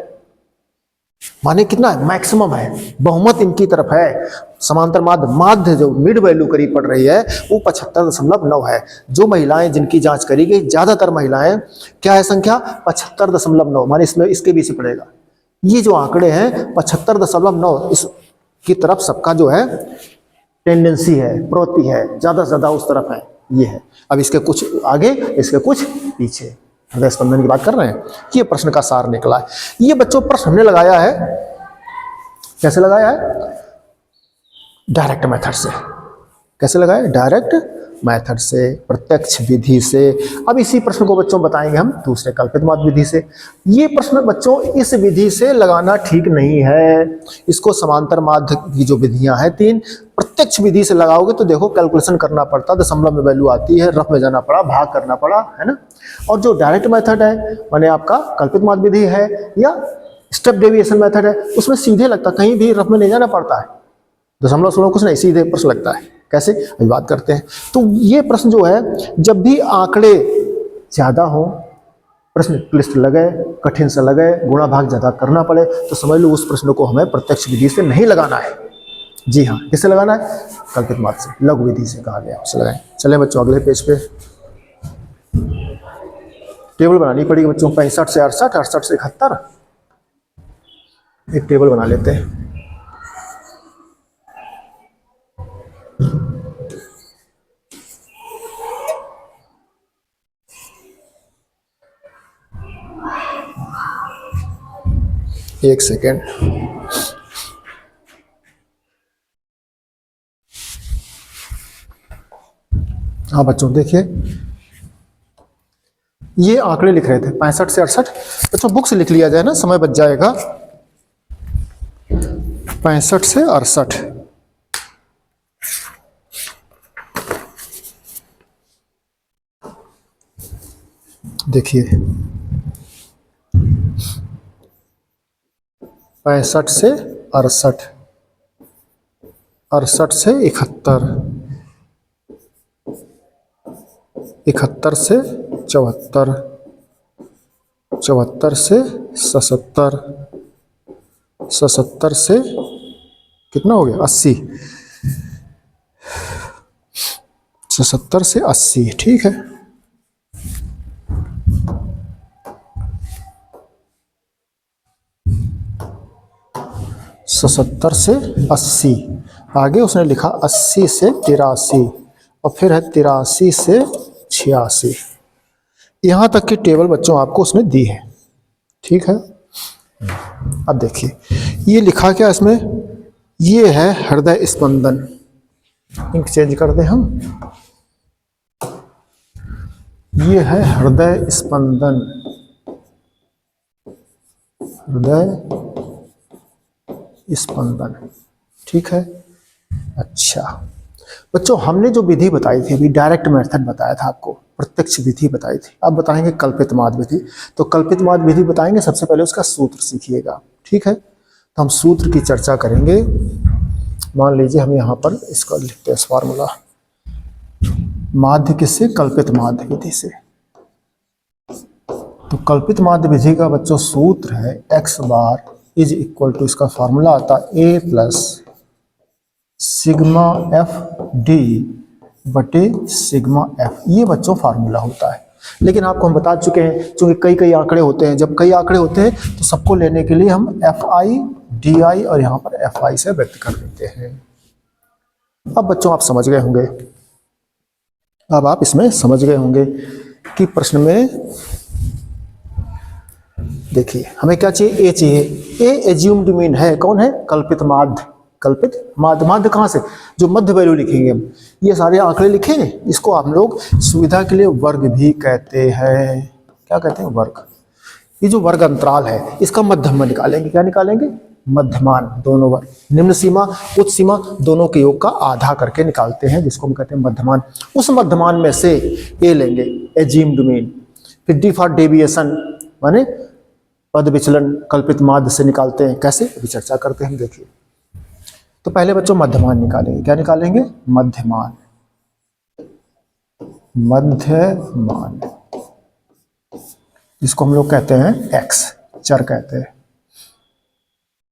माने कितना है? मैक्सिमम है, बहुमत इनकी तरफ है। समांतर माध्य जो मिड वैल्यू करीब पड़ रही है वो 75.9 है। जो महिलाएं जिनकी जांच करी गई, ज्यादातर महिलाएं क्या है संख्या? 75.9, माने इसमें इसके बीच पड़ेगा। ये जो आंकड़े हैं 75.9 इसकी तरफ सबका जो है टेंडेंसी है, प्रवृत्ति है, ज्यादा से ज्यादा उस तरफ है। ये है। अब इसके कुछ आगे, इसके कुछ पीछे। हृदय स्पंदन की बात कर रहे हैं। ये प्रश्न का सार निकला है। ये बच्चों प्रश्न हमने लगाया है, कैसे लगाया है? डायरेक्ट मेथड से। कैसे लगाया? डायरेक्ट मेथड से, प्रत्यक्ष विधि से। अब इसी प्रश्न को बच्चों बताएंगे हम दूसरे कल्पित माध्य विधि से। ये प्रश्न बच्चों इस विधि से लगाना ठीक नहीं है, इसको समांतर माध्य की जो विधियां हैं 3, प्रत्यक्ष विधि से लगाओगे तो देखो कैलकुलेशन करना पड़ता, दशमलव में वैल्यू आती है, रफ में जाना पड़ा, भाग करना पड़ा, है ना। और जो डायरेक्ट मेथड है माने आपका कल्पित माध्य विधि है या स्टेप डेविएशन मेथड है, उसमें सीधे लगता, कहीं भी रफ में नहीं जाना पड़ता है, दशमलव सोलह कुछ नहीं, सीधे प्रश्न लगता है। कैसे? अभी बात करते हैं। तो ये प्रश्न जो है, जब भी आंकड़े ज्यादा हो, प्रश्न क्लिष्ट लगे, कठिन से लगे, गुणा भाग ज्यादा करना पड़े, तो समझ लो उस प्रश्न को हमें प्रत्यक्ष विधि से नहीं लगाना है। जी हाँ, किससे लगाना है? कल्पित माध्य से, लघु विधि से कहा गया, उससे लगाएं। चले बच्चों अगले पेज पे। टेबल बनानी पड़ेगी बच्चों, 65 से 68, 68 से 71, एक टेबल बना लेते हैं। एक सेकेंड। हाँ बच्चों देखिए, ये आंकड़े लिख रहे थे 65 से 68। बच्चों बुक से लिख लिया जाए ना, समय बच जाएगा। 65 से 68, देखिए 65 से 68, 68 से 71, 71 से 74, 74 से 77, 77 से कितना हो गया? 80, 77 से 80, ठीक है। सत्तर से 80, आगे उसने लिखा 80 से 83, और फिर है 83 से 86। यहां तक की टेबल बच्चों आपको उसने दी है, ठीक है। अब देखिए ये लिखा क्या इसमें, ये है हृदय स्पंदन। इंक चेंज कर दें हम, ये है हृदय स्पंदन, हृदय स्पंदन, ठीक है। अच्छा बच्चों, हमने जो विधि बताई थी अभी, डायरेक्ट मेथड बताया था आपको, प्रत्यक्ष विधि बताई थी। अब बताएंगे कल्पित माध्य विधि। तो कल्पित माध्य विधि बताएंगे, सबसे पहले उसका सूत्र सीखिएगा, ठीक है। तो हम सूत्र की चर्चा करेंगे। मान लीजिए हम यहाँ पर इसका लिखते हैं फार्मूला, माध्य किससे? कल्पित माध्य विधि से। तो कल्पित माध्य विधि का बच्चों सूत्र है x bar is equal to, इसका फार्मूला आता है a plus sigma f d बटे सिग्मा एफ। ये बच्चों फार्मूला होता है। लेकिन आपको हम बता चुके हैं, चूंकि कई कई आंकड़े होते हैं, जब कई आंकड़े होते हैं तो सबको लेने के लिए हम एफ आई डी आई और यहाँ पर एफ आई से व्यक्त कर देते हैं। अब बच्चों आप समझ गए होंगे, अब आप इसमें समझ गए होंगे कि प्रश्न में देखिए हमें क्या चाहिए? ए चाहिए। ए एज्यूम्ड मीन है, कौन है? कल्पित माध्य। कल्पित माध्य, माध्य कहाँ से? जो मध्य वैल्यू लिखेंगे हम, ये सारे आंकड़े लिखे, इसको आप लोग सुविधा के लिए वर्ग भी कहते हैं। क्या कहते हैं? वर्ग। ये जो वर्ग अंतराल है इसका मध्यम निकालेंगे। क्या निकालेंगे? मध्यमान। दोनों वर्ग, निम्न सीमा उच्च सीमा दोनों के योग का आधा करके निकालते हैं, जिसको हम कहते हैं मध्यमान। उस मध्यमान में से ए लेंगे, एज्यूम्ड मीन। फिर डी फॉर डेविएशन माने पद विचलन कल्पित माध्य से निकालते हैं। कैसे? अभी चर्चा करते हैं, देखिए। तो पहले बच्चों मध्यमान निकालेंगे। क्या निकालेंगे? मध्यमान। मध्यमान जिसको हम लोग कहते हैं x, चर कहते हैं।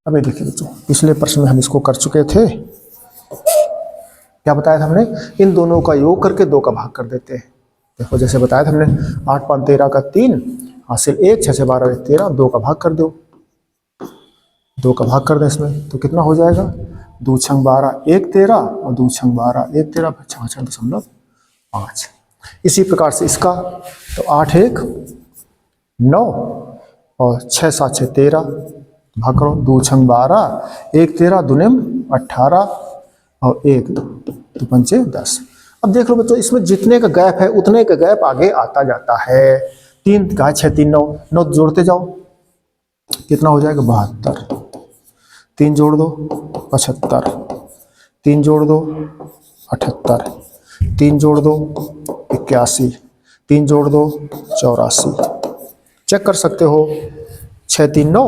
अभी देखिए बच्चों, पिछले प्रश्न में हम इसको कर चुके थे। क्या बताया था हमने? इन दोनों का योग करके 2 का भाग कर देते हैं। देखो जैसे बताया था हमने, 8 5 13 का 3 हासिल 1, 6 6 12 13, 2 का भाग कर दो। 2 का भाग कर दें इसमें तो कितना हो जाएगा? 2 छंग 12 1 13 और 2 छंग 12 1 13 66.5। इसी प्रकार से इसका तो 8 1 9 और 6 7 6 13, भाग करो, 2 6 12, 1 13, दुनिम 18 और 1 2 पंचे 10। अब देख लो बच्चों, इसमें जितने का गैप है उतने का गैप आगे आता जाता है। 3 का 6 3 9, 9 जोड़ते जाओ, कितना हो जाएगा 72, 3 जोड़ दो 75, 3 जोड़ दो 78, 3 जोड़ दो 81, 3 जोड़ दो 84। चेक कर सकते हो, 6 3 9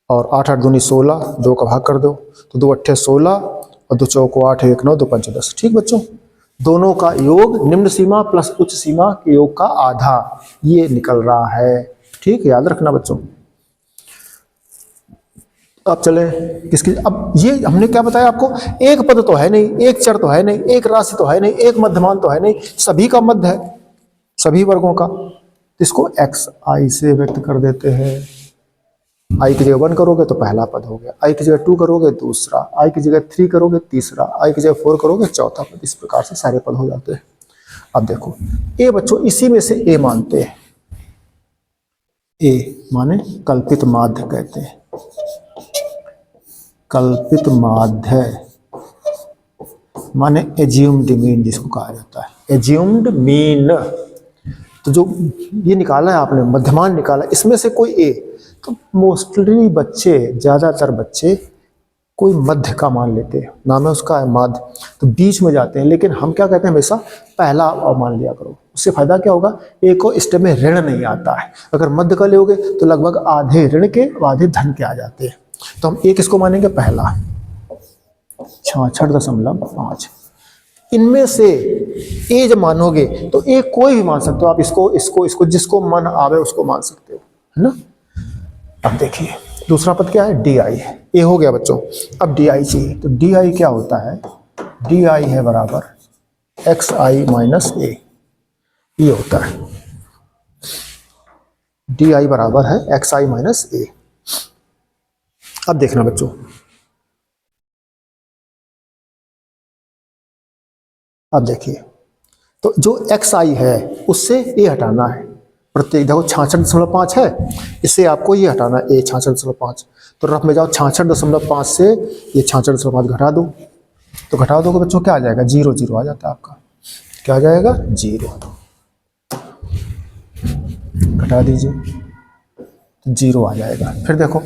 और 8 8 दूनी 16, 2 का भाग कर दो तो 2 8 16 और 2 चौको 8 1 9 2 5 10। ठीक बच्चों, दोनों का योग निम्न सीमा प्लस उच्च सीमा के योग का आधा ये निकल रहा है। ठीक, याद रखना बच्चों। अब चले किसकी, अब ये हमने क्या बताया आपको, एक पद तो है नहीं, एक चर तो है नहीं, एक राशि तो है नहीं, एक मध्यमान तो है नहीं, सभी का मध्य है, सभी वर्गों का। इसको एक्स आई से व्यक्त कर देते हैं। आई की जगह 1 करोगे तो पहला पद हो गया, आई की जगह 2 करोगे दूसरा, आई की जगह 3 करोगे तीसरा, आई की जगह 4 करोगे चौथा पद। इस प्रकार से सारे पद हो जाते हैं। अब देखो ए बच्चों, इसी में से ए मानते हैं, ए माने कल्पित माध्य कहते हैं, कल्पित माध्य माने एज्यूम्ड मीन जिसको कहा जाता है, एज्यूम्ड मीन। तो जो ये निकाला है आपने, मध्यमान निकाला, इसमें से कोई ए, तो मोस्टली बच्चे, ज़्यादातर बच्चे कोई मध्य का मान लेते हैं, नाम है उसका है माध्य, तो बीच में जाते हैं। लेकिन हम क्या कहते हैं, हमेशा पहला मान लिया करो, उससे फायदा क्या होगा, ए को स्टेप में ऋण नहीं आता है। अगर मध्य का लोगे तो लगभग आधे ऋण के आधे धन के आ जाते हैं। तो हम ए किसको मानेंगे, पहला 66.5। इनमें से ए जब मानोगे तो ए कोई भी मान सकते हो आप, इसको जिसको मन आवे उसको मान सकते हो, है ना। अब देखिए दूसरा पद क्या है, डी आई। ए हो गया बच्चों, अब डी आई चाहिए, तो डी आई क्या होता है, डी आई है बराबर एक्स आई माइनस ए, ये होता है, डी आई बराबर है एक्स आई माइनस ए। अब देखना बच्चों, अब देखिए, तो जो एक्स आई है उससे ए हटाना है, प्रत्येक देखो 66.5 है, इससे आपको ये हटाना है ए 66.5। तो रफ में जाओ, 66.5 से ये 66.5 घटा दो, तो घटा दोगे बच्चों क्या आ जाएगा, 0 0 आ जाता है आपका, क्या आ जाएगा 0, घटा दीजिए तो 0 आ जाएगा। फिर देखो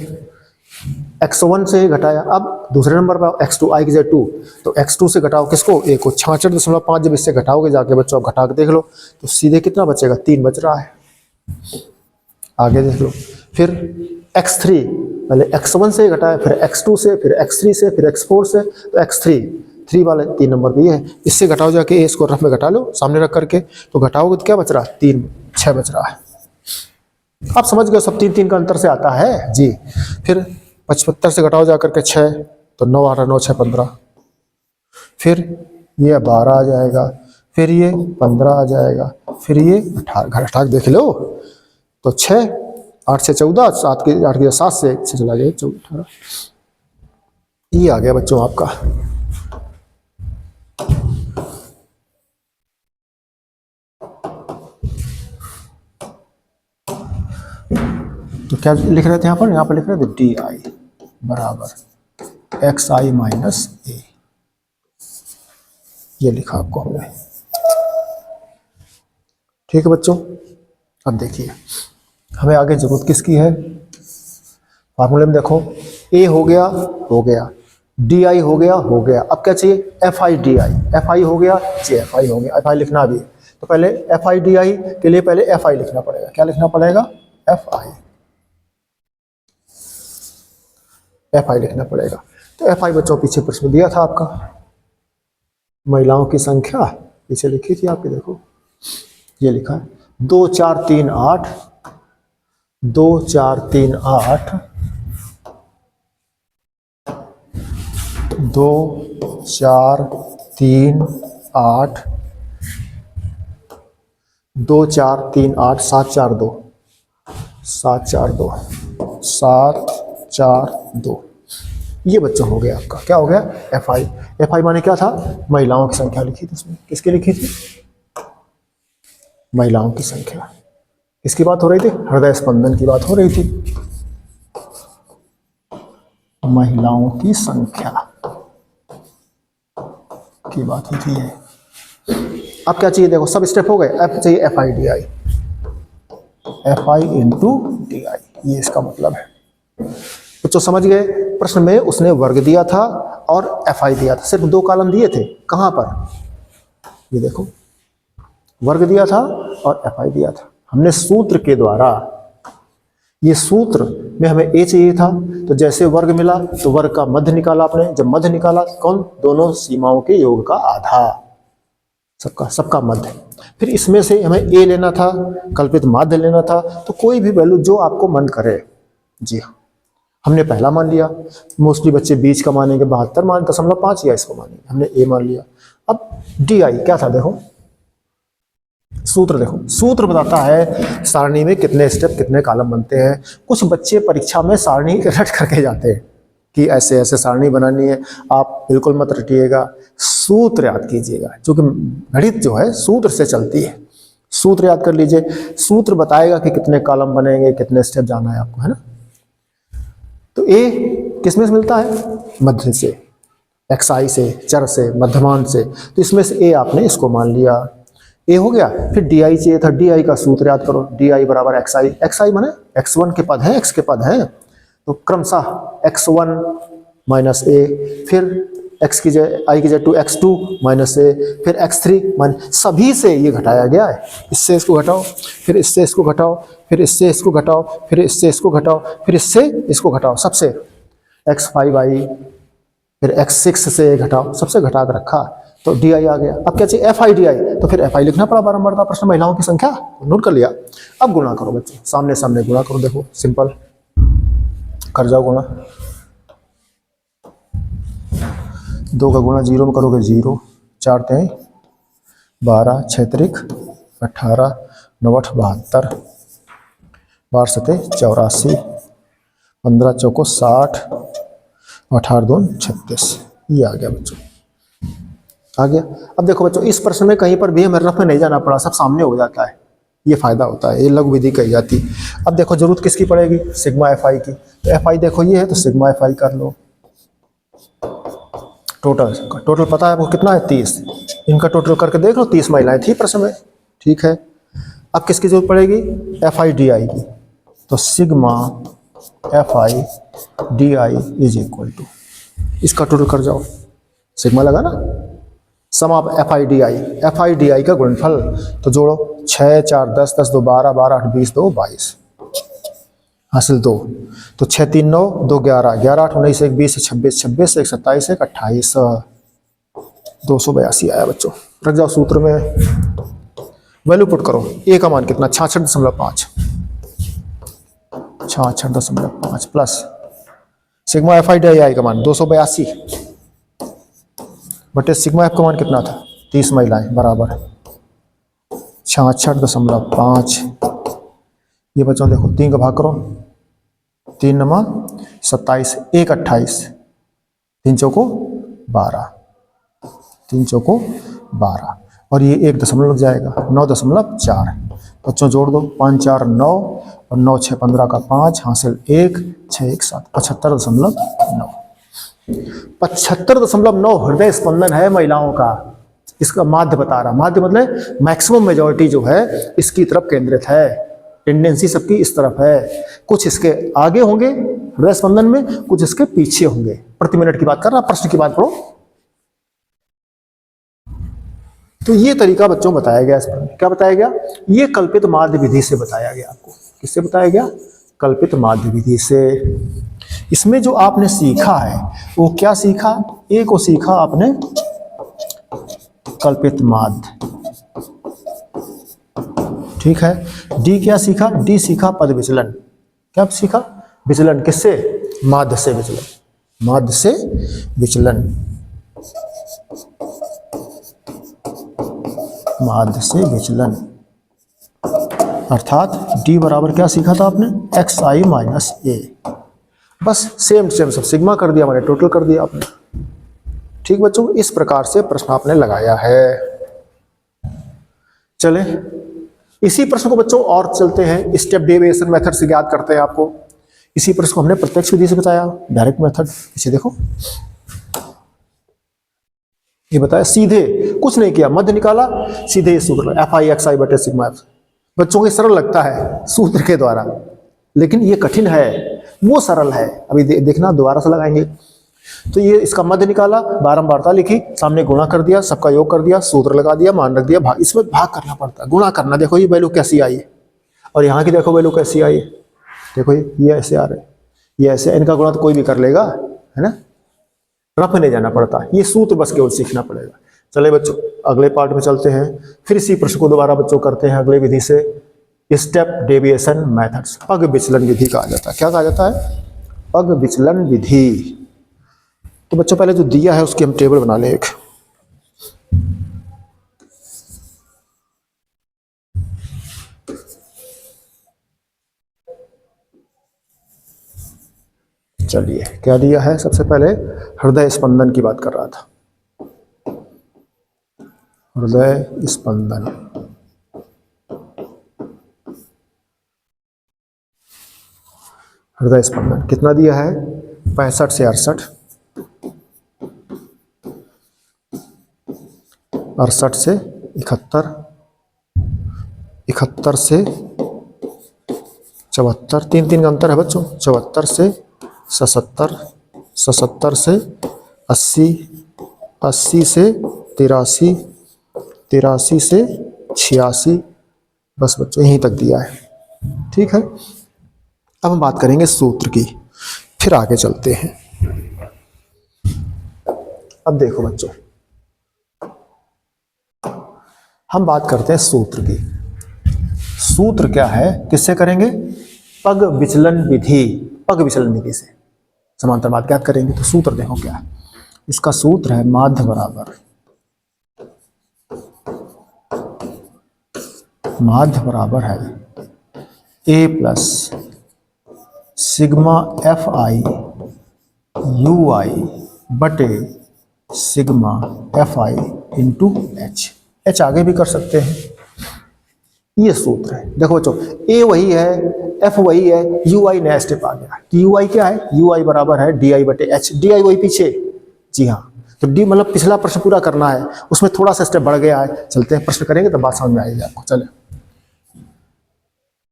x1 से घटाया, अब दूसरे नंबर पर x2, आई की जगह 2, तो x2 से घटाओ किसको, ए को, 66.5 जब इससे घटाओगे जाके बच्चों, आप घटा के देख लो तो सीधे कितना बचेगा, 3 बच रहा है। आगे देख लो, फिर x3, पहले x1 से घटाया, फिर x2 से, फिर x3 से, फिर x4 से, तो x3 3 वाले 3 नंबर पे ये है, इससे घटाओ जाके, इसको रफ में घटा लो सामने रख करके, तो घटाओगे तो क्या बच रहा है, 3 6 बच रहा है। आप समझ गए, सब 3 3 का अंतर से आता है जी। फिर 75 से घटाओ जाकर के 6, तो 9 आ रहा, 9 6 15, फिर ये 12 आ जाएगा, फिर ये 15 आ जाएगा, फिर ये 18, घटा के देख लो तो 6 8 से 14, 7 के 8 के 7 से चला जाए 14 18, ये आ गया बच्चों आपका। तो क्या लिख रहे थे यहाँ पर लिख रहे थे डी आई बराबर एक्स आई माइनस ए, ये लिखा आपको हमने। ठीक है बच्चों, अब देखिए हमें आगे जरूरत किसकी है, फार्मूले में देखो, ए हो गया, डी आई हो गया, अब क्या चाहिए, F I D i, f आई हो गया, जे एफ आई हो गया, एफ आई लिखना भी है, तो पहले एफ आई डी आई के लिए पहले एफ आई लिखना पड़ेगा, क्या लिखना पड़ेगा, एफ आई लिखना पड़ेगा। तो एफ आई बच्चों पीछे प्रश्न दिया था आपका, महिलाओं की संख्या पीछे लिखी थी आपकी, देखो ये लिखा है 2 4 3 8, 2 4 3 8, 2 4 3 8, 2 4 3 8, 7 4 2, 7 4 2, 7 4 2, ये बच्चों हो गया आपका, क्या हो गया, एफ आई माने क्या था, महिलाओं की संख्या लिखी थी उसमें, किसकी लिखी थी, महिलाओं की संख्या। किसकी बात हो रही थी? हृदय स्पंदन की बात हो रही थी। महिलाओं की संख्या की बात होती है। अब क्या चाहिए? देखो सब स्टेप हो गए। अब चाहिए F I D i, f I into D I, ये इसका मतलब है। बच्चों समझ गए? प्रश्न में उसने वर्ग दिया था और एफ आई दिया था, सिर्फ 2 कॉलम दिए थे। कहां पर? ये देखो, वर्ग दिया था और एफ आई दिया था। हमने सूत्र के द्वारा, ये सूत्र में हमें ए चाहिए था, तो जैसे वर्ग मिला तो वर्ग का मध्य निकाला आपने। जब मध्य निकाला, कौन? दोनों सीमाओं के योग का आधा, सबका मध्य। फिर इसमें से हमें ए लेना था, कल्पित माध्य लेना था। तो कोई भी वैल्यू जो आपको मन करे। जी हाँ, हमने पहला मान लिया। मोस्टली बच्चे बीच का मानेंगे, 72.5 या इसको मानेंगे। हमने ए मान लिया। अब डी आई क्या था? देखो सूत्र, देखो सूत्र बताता है सारणी में कितने स्टेप, कितने कॉलम बनते हैं। कुछ बच्चे परीक्षा में सारणी रट करके जाते हैं कि ऐसे ऐसे सारणी बनानी है। आप बिल्कुल मत रटिएगा, सूत्र याद कीजिएगा, क्योंकि गणित जो है सूत्र से चलती है। सूत्र याद कर लीजिए, सूत्र बताएगा कि कितने कॉलम बनेंगे, कितने स्टेप जाना है आपको, है ना। तो ए किसमें से मिलता है? मध्य से, एक्स से, चर से, मध्यमान से। तो इसमें से ए आपने इसको मान लिया, ए हो गया। फिर डी आई चाहिए था, डी आई का सूत्र याद करो, डी आई बराबर एक्स आई। एक्स आई माने x1 के पद हैं, x के पद हैं, तो क्रमशः x1 माइनस ए, फिर x की जगह आई की जगह टू x2 माइनस ए, फिर x3 माइनस, सभी से ये घटाया गया है। इससे इसको घटाओ, फिर इससे इसको घटाओ, फिर इससे इसको घटाओ, फिर इससे इसको घटाओ, फिर इससे इसको घटाओ, सबसे x5 आई, फिर x6 से घटाओ, सबसे घटा कर रखा, तो डी आई आ गया। अब क्या चाहिए? F I D I. तो फिर एफ आई लिखना पड़ा बारंबार था। प्रश्न महिलाओं की संख्या नोट कर लिया। अब गुणा करो बच्चों, सामने सामने गुणा करो। देखो सिंपल कर जाओ गुणा। 2 का गुणा 0 में करोगे 0, 4 3 12, 6 त्रिक 18, 9 8 72, 12 7 84, 15 चौको 60, 18 2 36। ये आ गया बच्चों, आ गया। अब देखो बच्चों, इस प्रश्न में कहीं पर भी हमें रफ में नहीं जाना पड़ा, सब सामने हो जाता है। ये फायदा होता है, ये लघु विधि कही जाती। अब देखो जरूरत किसकी पड़ेगी? सिग्मा एफ आई की। तो एफ आई देखो ये है, तो सिग्मा एफ आई कर लो। टोटल पता है आपको कितना है? 30। इनका टोटल करके देख लो, 30 महिलाएं थी प्रश्न में, ठीक है। अब किसकी जरूरत पड़ेगी? एफ आई डी आई की। तो sigma F I D i is equal to, इसका टोटल कर जाओ, सिग्मा लगा ना, sum of f I D i, f I D i का गुणनफल। तो जोड़ो, 6 4 10, 10 2 12, 12 8 20, 2 22, हासिल 2। तो 6 3 9, 2 11, 11 8 19 1 20 26, 26 1 27 1 28, 282 आया बच्चों। रख जाओ सूत्र में, वैल्यू पुट करो। ए का मान कितना? 66.5, 66.5 plus sigma F I D i का मान 282 बटे सिग्मा एफ का मान कितना था? 30 महिलाएं बराबर 66.5। ये बच्चों देखो 3 का भाग करो, 3 नमा 27, 1 28, 3 चौको 12, 3 चौको 12, और ये 1 दशमलव लग जाएगा, 9.4। बच्चों जोड़ दो, 5 4 9 और 9 6 15 का 5, हासिल 1 6 1 7, 75.9। 75.9 हृदय स्पंदन है महिलाओं का। इसका माध्य बता रहा, माध्य मतलब मैक्सिमम मेजॉरिटी जो है इसकी तरफ केंद्रित है, टेंडेंसी सबकी इस तरफ है। कुछ इसके आगे होंगे हृदय स्पंदन में, कुछ इसके पीछे होंगे। प्रति मिनट की बात कर रहा, प्रश्न की बात पढ़ो। तो ये तरीका बच्चों बताया गया। इस पर क्या बताया गया? ये कल्पित माध्य विधि से बताया गया। आपको किससे बताया गया? कल्पित माध्य विधि से। इसमें जो आपने सीखा है वो क्या सीखा? ए को सीखा आपने कल्पित माध्य, ठीक है। डी क्या सीखा? डी सीखा पद विचलन। क्या सीखा? विचलन। किससे? माध्य से विचलन, माध्य से विचलन, माध्य से विचलन। अर्थात डी बराबर क्या सीखा था आपने? एक्स आई माइनस ए। बस सेम सेम सब सिग्मा कर दिया मैंने, टोटल कर दिया आपने। ठीक बच्चों, इस प्रकार से प्रश्न आपने लगाया है। चले इसी प्रश्न को बच्चों और चलते हैं, स्टेप डेविएशन मेथड से ज्ञात करते हैं आपको। इसी प्रश्न को हमने प्रत्यक्ष विधि से बताया, डायरेक्ट मेथड। इसे देखो, ये बताया सीधे, कुछ नहीं किया, मध्य निकाला, सीधे ये सूत्र FI/XI बटे सिग्मा F। बच्चों को सरल लगता है सूत्र के द्वारा, लेकिन ये कठिन है, वो सरल है। अभी देखना, दोबारा से लगाएंगे। तो ये इसका मध्य निकाला, बारंबारता लिखी, सामने गुणा कर दिया, सबका योग कर दिया, सूत्र लगा दिया, मान रख दिया, भाग, इसमें भाग करना पड़ता है, गुणा करना। देखो ये वैल्यू कैसी आई है, और यहाँ की देखो वैल्यू कैसी आई है। देखो ये ऐसे आ रहे, ये ऐसे, इनका गुणा तो कोई भी कर लेगा, है ना, रफ नहीं जाना पड़ता, ये सूत्र बस केवल सीखना पड़ेगा। चले बच्चों, अगले पार्ट में चलते हैं। फिर इसी प्रश्न को दोबारा बच्चों करते हैं अगले विधि से, स्टेप डेविएशन मेथड्स। पग विचलन विधि कहा जाता है। क्या कहा जाता है? पग विचलन विधि। तो बच्चों पहले जो दिया है उसकी हम टेबल बना लें एक। चलिए, क्या दिया है? सबसे पहले हृदय स्पंदन की बात कर रहा था, हृदय स्पंदन। हृदय स्पंदन कितना दिया है? 65 से 68, 68 से 71, 71 से 74, 3 का अंतर है बच्चों, 74 से 77, 77 से 80, 80 से 83, 83 से 86। बस बच्चों यहीं तक दिया है, ठीक है। अब हम बात करेंगे सूत्र की, फिर आगे चलते हैं। अब देखो बच्चों, हम बात करते हैं सूत्र की। सूत्र क्या है, किससे करेंगे? पग विचलन विधि, पग विचलन विधि से समांतर माध्य ज्ञात करेंगे। तो सूत्र देखो क्या है, इसका सूत्र है माध्य बराबर, माध्य बराबर है A plus sigma FI UI बटे sigma FI into H। H आगे भी कर सकते हैं, ये सूत्र है। देखो बच्चों, A वही है, F वही है, UI नया स्टेप आ गया। UI क्या है? UI बराबर है DI बटे H। DI वही पीछे, जी हाँ। तो D मतलब पिछला प्रश्न पूरा करना है, उसमें थोड़ा सा स्टेप बढ़ गया है। चलते हैं, प्रश्न करेंगे तो बात समझ में आएगी आपको। चले,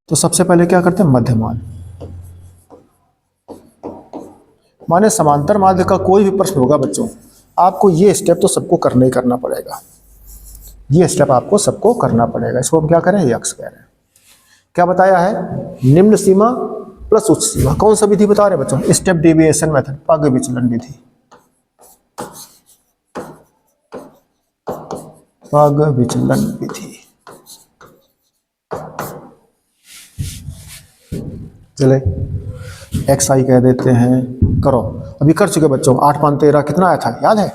तो सबसे पहले क्या करते हैं? मध्यमान। माने समांतर माध्य का कोई भी प्रश्न होगा बच्चों, आपको ये स्टेप तो सबको करना ही करना पड़ेगा, ये स्टेप आपको सबको करना पड़ेगा। इसको हम क्या करें? यक्स कह रहे हैं। क्या बताया है? निम्न सीमा प्लस उच्च सीमा। कौन सा विधि बता रहे हैं बच्चों? स्टेप डेविएशन मेथड, पग विचलन विधि, पग विचलन विधि। चले, XI कह देते हैं, करो। अभी कर चुके बच्चों, 8 5 13 कितना आया था, याद है?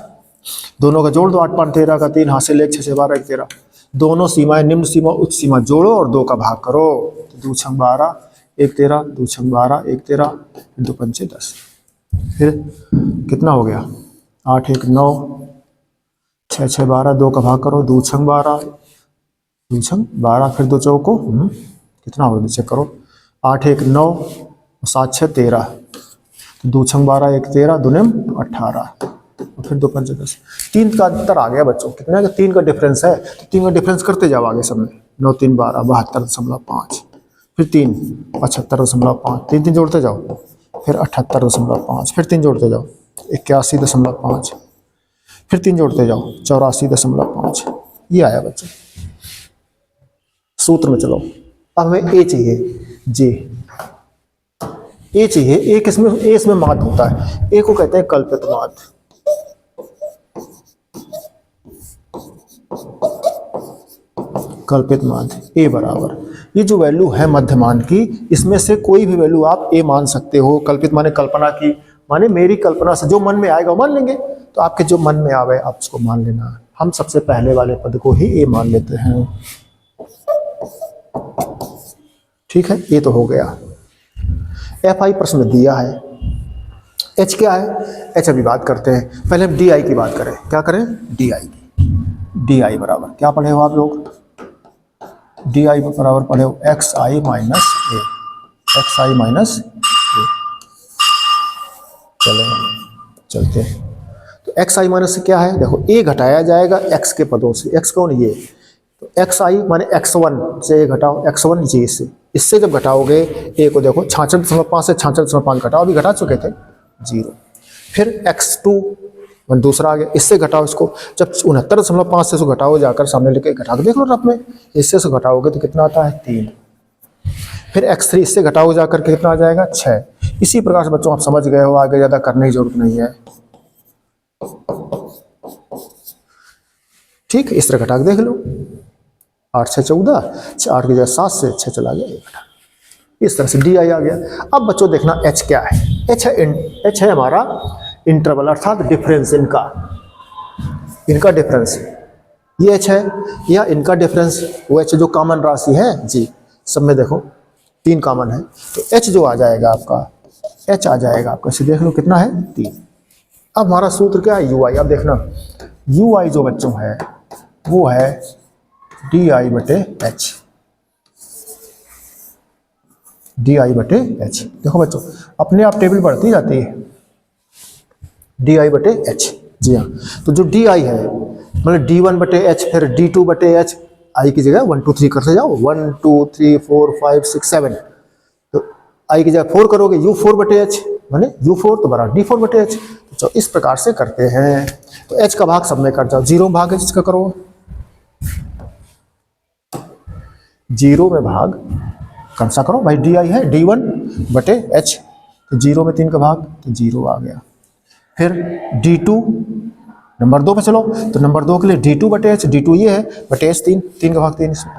दोनों का जोड़ दो, 8 5 13 का 3 हाथ से ले, 6 6 12 1 13। दोनों सीमाएं, निम्न सीमा उच्च सीमा जोड़ो और 2 का भाग करो। तो 2 6 12 1 13, 2 6 12 1 13, 2 5 10। फिर कितना हो गया? 8 1 9, 6 6 12, 2 का भाग करो, 2 6 12, 2 6 12, फिर 2 चौको कितना हो गया? चेक करो, 8 1 9, 7 6 13, 2 6 12 1 13, 2 9 18, और फिर 2 5 10। 3 का अंतर आ गया बच्चों, कितना? 3 का डिफरेंस है, तो 3 का डिफरेंस करते जाओ आगे सब में। 9 3 12, 72.5, फिर 3 75.5, 3 3 जोड़ते जाओ, फिर 78.5, फिर 3 जोड़ते जाओ, 81.5, फिर 3 जोड़ते जाओ, 84.5। ये आया बच्चों सूत्र में। चलो, अब हमें ए चाहिए, जे ए चाहिए। ए किसमें? ए इसमें माध्य होता है, ए को कहते हैं कल्पित माध्य। कल्पित माध्य ए बराबर, ये जो वैल्यू है मध्यमान की, इसमें से कोई भी वैल्यू आप ए मान सकते हो। कल्पित माने कल्पना की, माने मेरी कल्पना से जो मन में आएगा मान लेंगे। तो आपके जो मन में आवे आप उसको मान लेना। हम सबसे पहले वाले पद को ही ए मान लेते हैं, ठीक है। ये तो हो गया। FI प्रश्न में दिया है। H क्या है? H अभी बात करते हैं, पहले हम DI की बात करें। क्या करें? DI की। DI बराबर क्या पढ़े हो आप लोग? डी आई बराबर पड़े एक्स आई माइनस ए, एक्स आई माइनस ए। चलो चलते हैं। तो एक्स आई माइनस क्या है, देखो ए घटाया जाएगा एक्स के पदों से, एक्स कौन ये, तो एक्स आई माने एक्स वन से ए घटाओ, एक्स वन जी से, इससे जब घटाओगे ए को देखो 66.5 से 66.5 घटाओ, अभी घटा चुके थे 0। फिर एक्स टू दूसरा आ गया, इससे घटाओ इसको, जब 69.5 से इसको घटाओ जाकर सामने लेके घटा के देख लो रफ में, इससे से घटाओगे तो कितना आता है 3। फिर x3 इससे घटाओ जाकर के कितना आ जाएगा 6। इसी प्रकार से बच्चों आप समझ गए हो, आगे ज़्यादा करने की जरूरत नहीं है। ठीक, इस तरह घटा के देख लो, 8 6 14, 8 की जगह 7 से 6 चला गया, घटा, इस तरह से डी आई आ गया। अब बच्चों देखना h क्या है, h है हमारा इंटरवल अर्थात डिफरेंस, इनका डिफरेंस, ये h है या इनका डिफरेंस, वो h जो कॉमन राशि है जी, सब में देखो 3 कॉमन है, तो h जो आ जाएगा आपका, h आ जाएगा आपका, इसे देख लो कितना है 3। अब हमारा सूत्र क्या है ui, अब देखना ui जो बच्चों है वो है डी आई बटे एच, डी आई बटे एच। देखो बच्चों अपने आप टेबल बढ़ती जाती है, डी आई बटे एच, जी हाँ। तो जो डी आई है मतलब डी वन बटे एच, फिर डी टू बटे एच, आई की जगह 1 2 3 करते जाओ, 1 2 3 4 5 6 7, तो आई की जगह 4 करोगे u4 बटे एच, माने u4 तो बराबर d4 बटे एच। तो इस प्रकार से करते हैं, तो h का भाग सब में कर जाओ, 0 भाग h का करो, 0 में भाग कौन सा करो भाई, डी आई है d1 बटे एच, तो 0 में 3 का भाग, तो 0 आ गया। फिर d2 नंबर 2 पे चलो, तो नंबर 2 के लिए d2 बटे एच, d2 ये है बटे एच 3 का भाग 3 इसमें,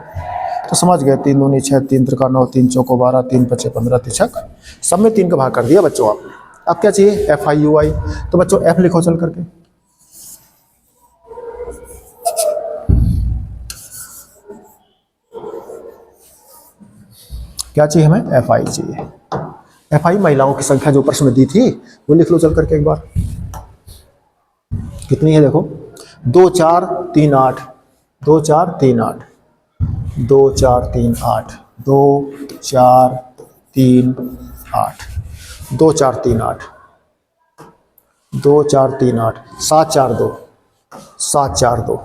तो समझ गए, 3 दूनी 6, 3 त्रिका 9, 3 चौको 12, 3 पचे 15, तिछक, सब में 3 का भाग कर दिया बच्चों आपने। अब क्या चाहिए एफ आई यू आई, तो बच्चों एफ लिखो चल करके, क्या चाहिए हमें, एफ आई चाहिए। एफ आई महिलाओं की संख्या जो प्रश्न में दी थी वो लिख लो चल करके एक बार, कितनी है देखो, 2 4 3 8, 2 4 3 8, 2 4 3 8, 2 4 3 8, 2 4 3 8, 2 4 3 8, 7 4 2, 7 4 2,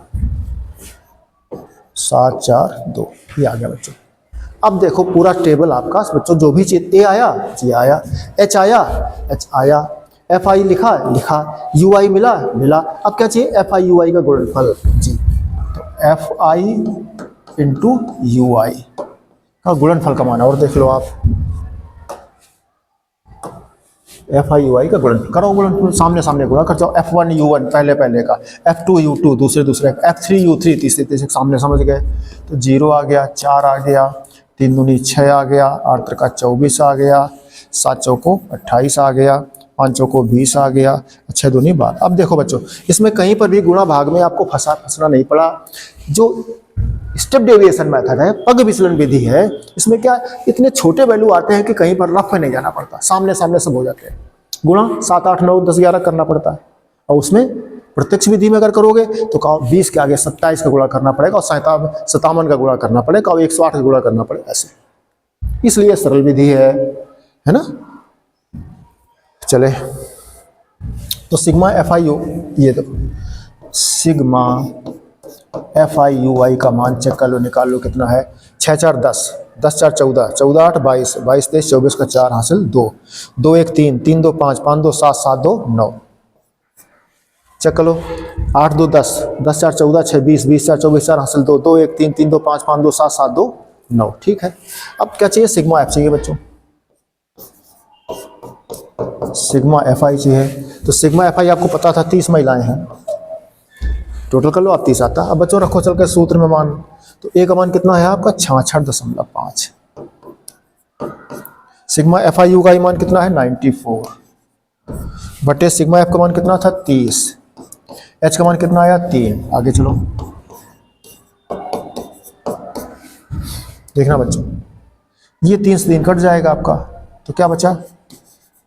7 4 2, ये आ गया बच्चों। अब देखो पूरा टेबल आपका बच्चों, जो भी चीज ए आया जी आया, एच आया एच आया, एफ आई लिखा लिखा, यू आई मिला मिला। अब क्या चाहिए एफ आई यू आई का गुणनफल जी, तो एफ आई इंटू यू आई का गुणनफल कमाना, और देख लो आप एफ आई यू आई का गुणनफल करो, गुणनफल सामने सामने गुणा कर जाओ, F1 U1 पहले पहले का, F2 U2 दूसरे दूसरे, F3 U3 तीसरे तीसरे, सामने समझ गए। तो 0 आ गया, 4 आ गया, 3 दूनी 6 आ गया, 8 त्रिका 24 आ गया, 7 चौको 28 आ गया, 5 चौको 20 आ गया, 6 दूनी 12। अब देखो बच्चों इसमें कहीं पर भी गुणा भाग में आपको फंसना नहीं पड़ा, जो स्टेप डेविएशन मेथड है, पग विचलन विधि है, इसमें क्या इतने छोटे वैल्यू आते हैं कि कहीं पर रफ में नहीं जाना पड़ता, सामने सामने सब हो जाते हैं। गुणा 7 8 9 10 11 करना पड़ता है, और उसमें प्रत्यक्ष विधि में अगर करोगे तो 20 के आगे 27 का गुणा करना पड़ेगा, और 57 का गुणा करना पड़ेगा, और 108 का गुणा करना पड़ेगा, ऐसे। इसलिए सरल विधि है ना। चले तो सिग्मा एफ आई यू, ये देखो सिग्मा एफ आई यू आई का मान चेक कर लो, निकाल लो कितना है, 6 4 10, 10 4 14, 14 8 22, 22 23 24 का 4 हासिल 2, 2 1 3, 3 2 5, 5 2 7, 7 2 9, चेक कर लो, 8 2 10, 10 4 14 6 20, 20 4 24 4 हासिल 2, 2 1 3, 3 2 5, 5 2 7, 7 2 9, ठीक है। अब क्या चाहिए सिग्मा एफ चाहिए बच्चों, सिग्मा एफ आई चाहिए। तो सिग्मा एफ आई आपको पता था 30 महिलाएं हैं, टोटल कर लो आप 30 आता। अब बच्चों रखो चल के सूत्र में मान, तो ए का मान कितना है आपका 66.5, सिग्मा एफ आई यू का मान कितना है 94, बटे सिग्मा एफ का मान कितना था 30, एच का मान कितना आया 3। आगे चलो देखना बच्चों, ये 3 से 3 कट जाएगा आपका, तो क्या बचा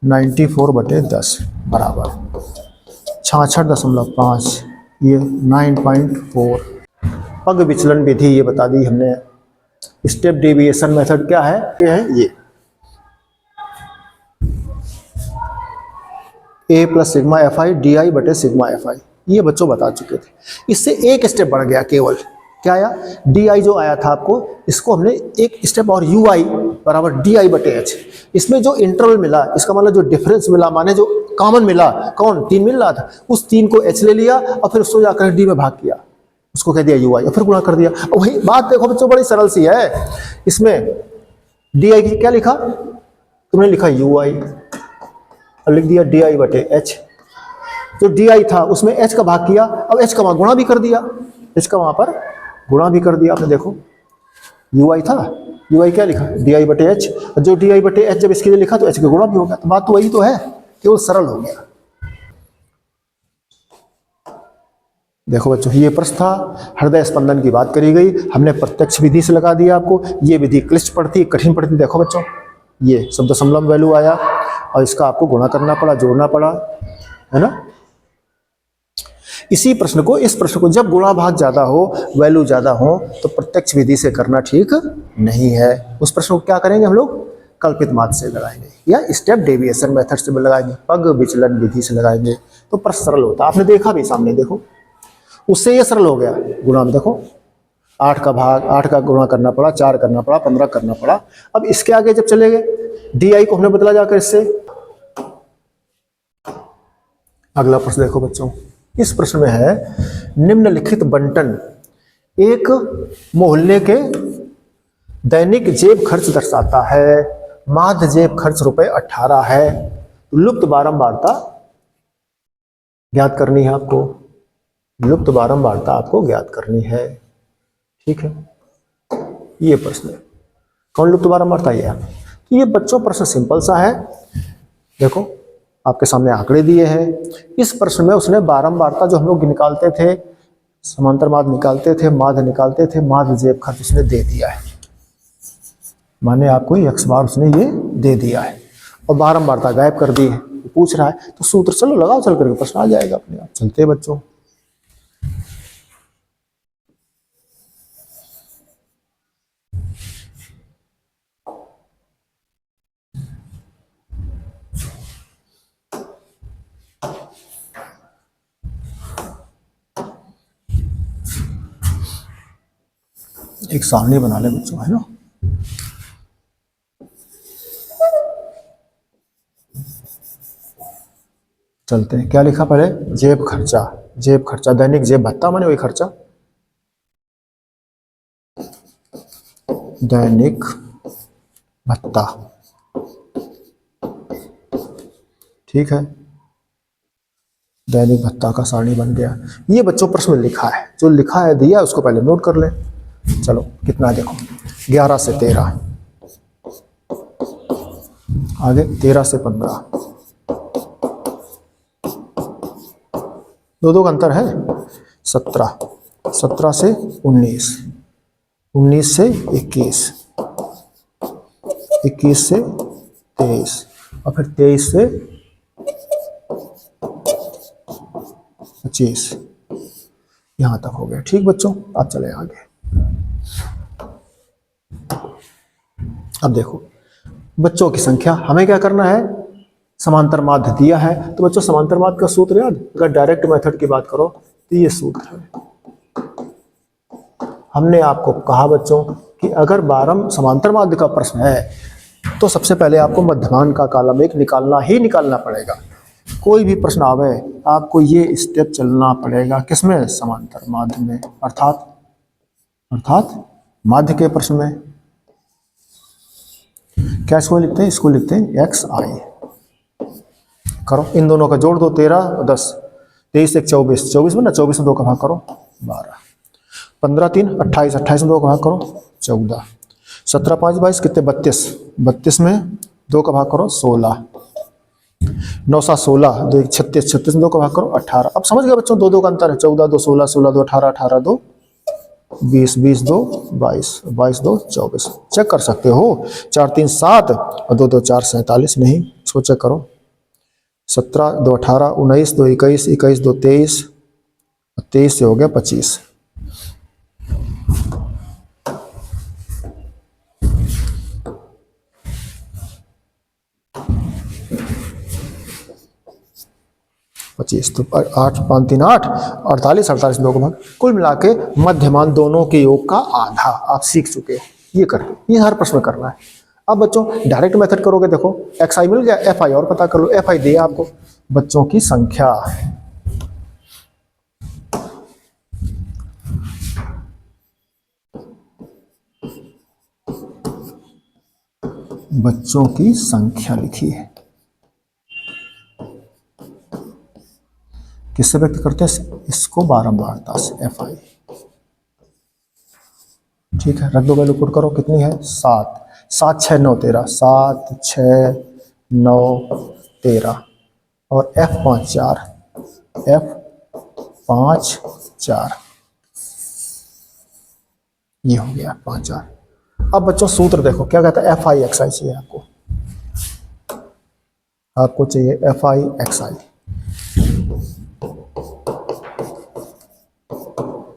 94 बटे 10 बराबर 66.5, ये 9.4। पग विचलन विधि ये बता दी हमने, स्टेप डेविएशन मेथड क्या है? ये a plus sigma F I D I बटे सिग्मा एफ आई, ये बच्चों बता चुके थे। इससे एक स्टेप बढ़ गया केवल, क्या आया? डी आई जो आया था आपको, इसको हमने एक स्टेप और यू आई बराबर डी आई बटे एच। इसमें जो इंटरवल मिला, इसका मतलब जो डिफरेंस मिला, माने जो कॉमन मिला, कौन 3 मिल रहा था, उस 3 को एच ले लिया और फिर उसको जाकर डी में भाग किया, उसको कह दिया यू आई और फिर गुणा कर दिया। वही बात देखो बच्चों, बड़ी सरल सी है। इसमें डी आई की क्या लिखा? तुमने लिखा यू आई और लिख दिया डी आई बटे एच। जो डी आई था उसमें एच का भाग किया, अब एच का वहां गुणा भी कर दिया, एच का वहां पर गुणा भी कर दिया आपने। देखो यू आई था, यू आई क्या लिखा? डी आई बटे एच। जो डी आई बटे एच जब इसके लिए लिखा तो एच का गुणा भी हो गया। तो बात तो वही तो है, केवल सरल हो गया। देखो बच्चों, ये प्रश्न था, हृदय स्पंदन की बात करी गई, हमने प्रत्यक्ष विधि से लगा दिया आपको। ये विधि क्लिष्ट पड़ती, कठिन पड़ती। देखो बच्चों, ये शब्द समलम वैल्यू आया और इसका आपको गुणा करना पड़ा, जोड़ना पड़ा, है ना। इसी प्रश्न को, इस प्रश्न को जब गुणा भाग ज्यादा हो, वैल्यू ज्यादा हो, तो प्रत्यक्ष विधि से करना ठीक नहीं है। उस प्रश्न को क्या करेंगे हम लोग? कल्पित माध्य से लगाएंगे या स्टेप डेविएशन मेथड से लगाएंगे, पग विचलन विधि से लगाएंगे, तो प्रश्न सरल होता है। आपने देखा भी सामने, देखो उससे ये सरल हो गया। गुणा में देखो 8 का भाग, 8 का गुणा करना पड़ा, 4 करना पड़ा, 15 करना पड़ा। अब इसके आगे जब चले गए, डी आई को हमने बदला जाकर इससे। अगला प्रश्न देखो बच्चों, इस प्रश्न में है निम्नलिखित बंटन एक मोहल्ले के दैनिक जेब खर्च दर्शाता है। माध्य जेब खर्च रुपए 18 है। लुप्त बारंबारता ज्ञात करनी है आपको, लुप्त बारंबारता आपको ज्ञात करनी है। ठीक है, ये प्रश्न है। कौन लुप्त बारंबारता? ये है। तो ये बच्चों प्रश्न सिंपल सा है। देखो आपके सामने आंकड़े दिए हैं। इस प्रश्न में उसने बारंबारता जो हम लोग निकालते थे, समांतर माध्य निकालते थे, माध्य निकालते थे, माध्य जेब खर्च उसने दे दिया है। माने आपको x बार उसने ये दे दिया है और बारंबारता गायब कर दी है। पूछ रहा है तो सूत्र चलो लगाओ, चल करके प्रश्न आ जाएगा अपने आप। चलते बच्चों, एक सारणी बना ले बच्चों, है ना। चलते हैं, क्या लिखा पहले? जेब खर्चा, जेब खर्चा, दैनिक जेब भत्ता माने वही खर्चा, दैनिक भत्ता। ठीक है, दैनिक भत्ता का सारणी बन गया। ये बच्चों प्रश्न में लिखा है, जो लिखा है दिया उसको पहले नोट कर लें। चलो कितना देखो, 11 से 13, आगे 13 से 15, 2 का अंतर है। 17, 17 से 19, 19 से 21, 21 से 23 और फिर 23 से 25, यहां तक हो गया। ठीक बच्चों, अब चले आगे। अब देखो बच्चों की संख्या, हमें क्या करना है? समांतर माध्य दिया है तो बच्चों समांतर माध्य का सूत्र याद, अगर डायरेक्ट मेथड की बात करो तो ये सूत्र है। हमने आपको कहा बच्चों कि अगर समांतर माध्य का प्रश्न है तो सबसे पहले आपको मध्यमान का कॉलम एक निकालना ही निकालना पड़ेगा। कोई भी प्रश्न आवे आपको ये स्टेप चलना पड़ेगा, किसमें? समांतर माध्य में, अर्थात माध्य के प्रश्न में। क्या इसको लिखते हैं? इसको लिखते हैं एक्स आई। करो, इन दोनों का जोड़ दो, 13 और 10, 23 एक 24, 24 में ना, 24 में 2 का भाग करो 12, 15 3 28, 28 में 2 का भाग करो 14, 17 5 22 कितने? 32, 32 में 2 का भाग करो 16, 9 7 16, 2 1 36, 36 में 2 का भाग करो 18। अब समझ गए बच्चों, 2 का अंतर है। 14 2 16, 16 2 18, 18 2 20, 20 2 22, 22 2 24। चेक कर सकते हो, 4 3 7 और 2 2 4 47। नहीं, इसको चेक करो। 17 2 18, 19 2 21, 21 2 23, 23 से हो गया 25। 25, तो 8 5 3 8, 48, 48 2 का भाग, कुल मिला के मध्यमान दोनों के योग का आधा आप सीख चुके हैं। ये करके ये हर प्रश्न में करना है। अब बच्चों डायरेक्ट मेथड करोगे, देखो एक्स आई मिल गया, एफ आई और पता कर लो। एफ आई दिया आपको बच्चों की संख्या, बच्चों की संख्या लिखी है, किससे व्यक्त करते हैं, इसको बारंबारता से, एफ आई। ठीक है, रख दो, वैल्यू पुट करो, कितनी है 7, 7 6 9 13, 7 6 9 13, और एफ 5 4, एफ 5 4, ये हो गया 5 4। अब बच्चों सूत्र देखो क्या कहता है, एफ आई एक्स आई चाहिए आपको, आपको चाहिए एफ आई एक्स आई।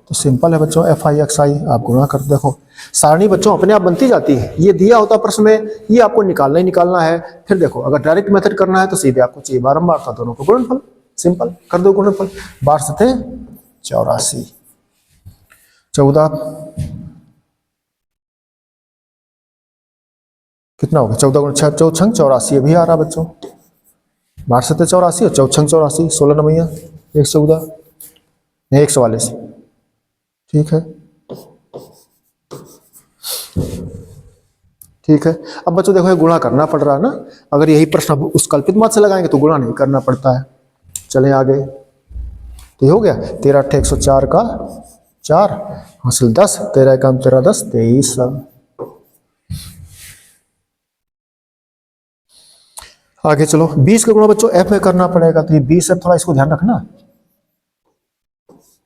तो सिंपल है बच्चों, एफ आई एक्स आई आप गुणा कर, देखो सारणी बच्चों अपने आप बनती जाती है, ये दिया होता प्रश्न में, ये आपको निकालना ही निकालना है। फिर देखो अगर डायरेक्ट मेथड करना है तो सीधे आपको चाहिए बारंबारता, दोनों को गुणनफल, सिंपल कर दो गुणनफल, 12 सते 84, 14 कितना हो गया, 14 गुण 6 14 84, अभी आ रहा बच्चों, 12 सते 84 और 14 84, 16 नवैया 114 नहीं 144, ठीक है ठीक है। अब बच्चों देखो ये गुणा करना पड़ रहा है ना, अगर यही प्रश्न उस कल्पित मत से लगाएंगे तो गुणा नहीं करना पड़ता है। चलें आगे, तो ये हो गया 13 8 104 का 4 हासिल 10, 13 1 13 10 23। आगे चलो 20 का गुणा बच्चों एफ में करना पड़ेगा, तो ये 20 एफ, थोड़ा इसको ध्यान रखना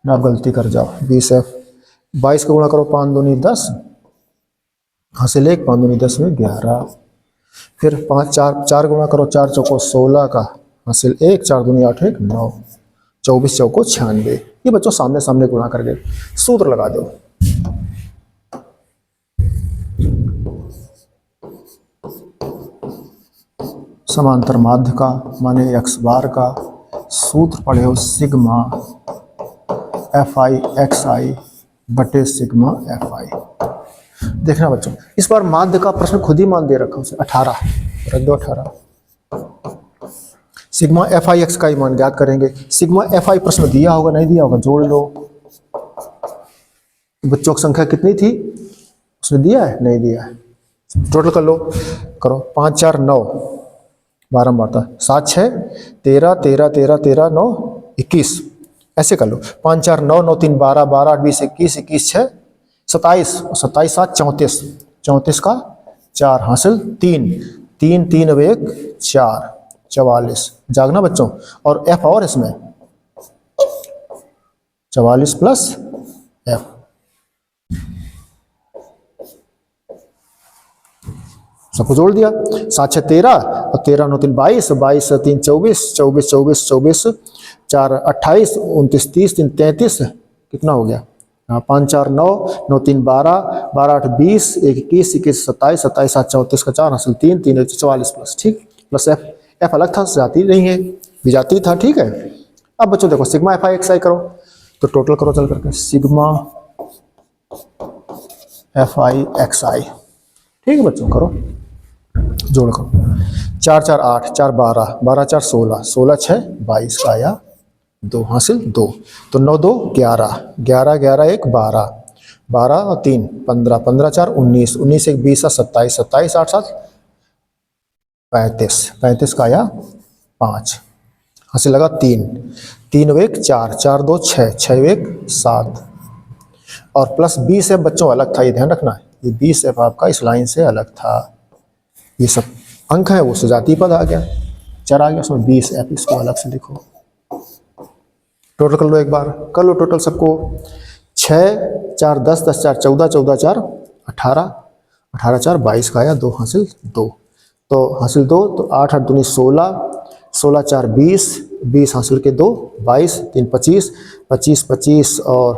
ना आप गलती कर जाओ। 20 एफ, 22 का गुणा करो 5 दूनी 10 हासिल 1, 5 दूनी 10 में 11, फिर 5 4 4 गुणा करो 4 चौको 16 का हासिल 1, 4 दूनी 8 1 9, 24 चौको 96। ये बच्चों सामने सामने गुणा कर गए, सूत्र लगा दो, समांतर माध्य का माने एक्स बार का सूत्र पढ़े हो sigma F I X I बटे सिग्मा एफ आई। देखना बच्चों इस बार माध्य का प्रश्न खुद ही मान दे रखा उसे 18, रख दो 18। सिग्मा एफ आई एक्स का ही मान ज्ञात करेंगे। सिग्मा एफ आई प्रश्न दिया होगा नहीं दिया होगा जोड़ लो, बच्चों की संख्या कितनी थी उसने दिया है नहीं दिया है, टोटल कर लो, करो 5 4 9 बारंबारता 7 6 13 13 13 13 9 21, ऐसे कर लो 5 4 9 9 3 12 12 8 20 21 21 6 27 27 7 34, 34 का 4 हासिल 3 3 3 अब 1 4 44, जागना बच्चों, और एफ और इसमें 44 प्लस एफ, सबको जोड़ दिया 7 6 13 और 13 9 3 22 22 3 24 24 24 24 4 28 29 30 3 33, कितना हो गया 5 4 9 9 3 12 12 8 20 21 21 27 27 7 34 का 4 हासिल 3 3 44 प्लस, ठीक प्लस एफ, एफ अलग था जाती नहीं है विजाती था, ठीक है। अब बच्चों देखो सिग्मा एफ आई एक्स आई करो तो टोटल करो चल करके सिग्मा एफ आई एक्स आई, ठीक है बच्चों करो जोड़ करो 4 4 8 4 12 12 4 16 16 6 22 का आया 2 हासिल 2, तो 9 2 11 11 11 1 12 12 और 3 15 15 4 19 19 1 20 27 27 8 7 35 35 का आया 5 हासिल लगा 3 3 1 4 4 2 6 6 1 7, और प्लस 20 एफ बच्चों अलग था, ये ध्यान रखना है, ये 20 एफ आपका इस लाइन से अलग था, ये सब अंक है वो सजातीय पद आ गया, चर आ गया उसमें 20 एफ, इसको अलग से लिखो। टोटल कर लो एक बार, कर लो टोटल सबको, 6 4 10 10 4 14 14 4 18 18 4 22 का आया 2 हासिल 2, तो हासिल 2 तो 8 8 दूनी 16 16 4 20 20 हासिल के 2 22 3 25 25 25 और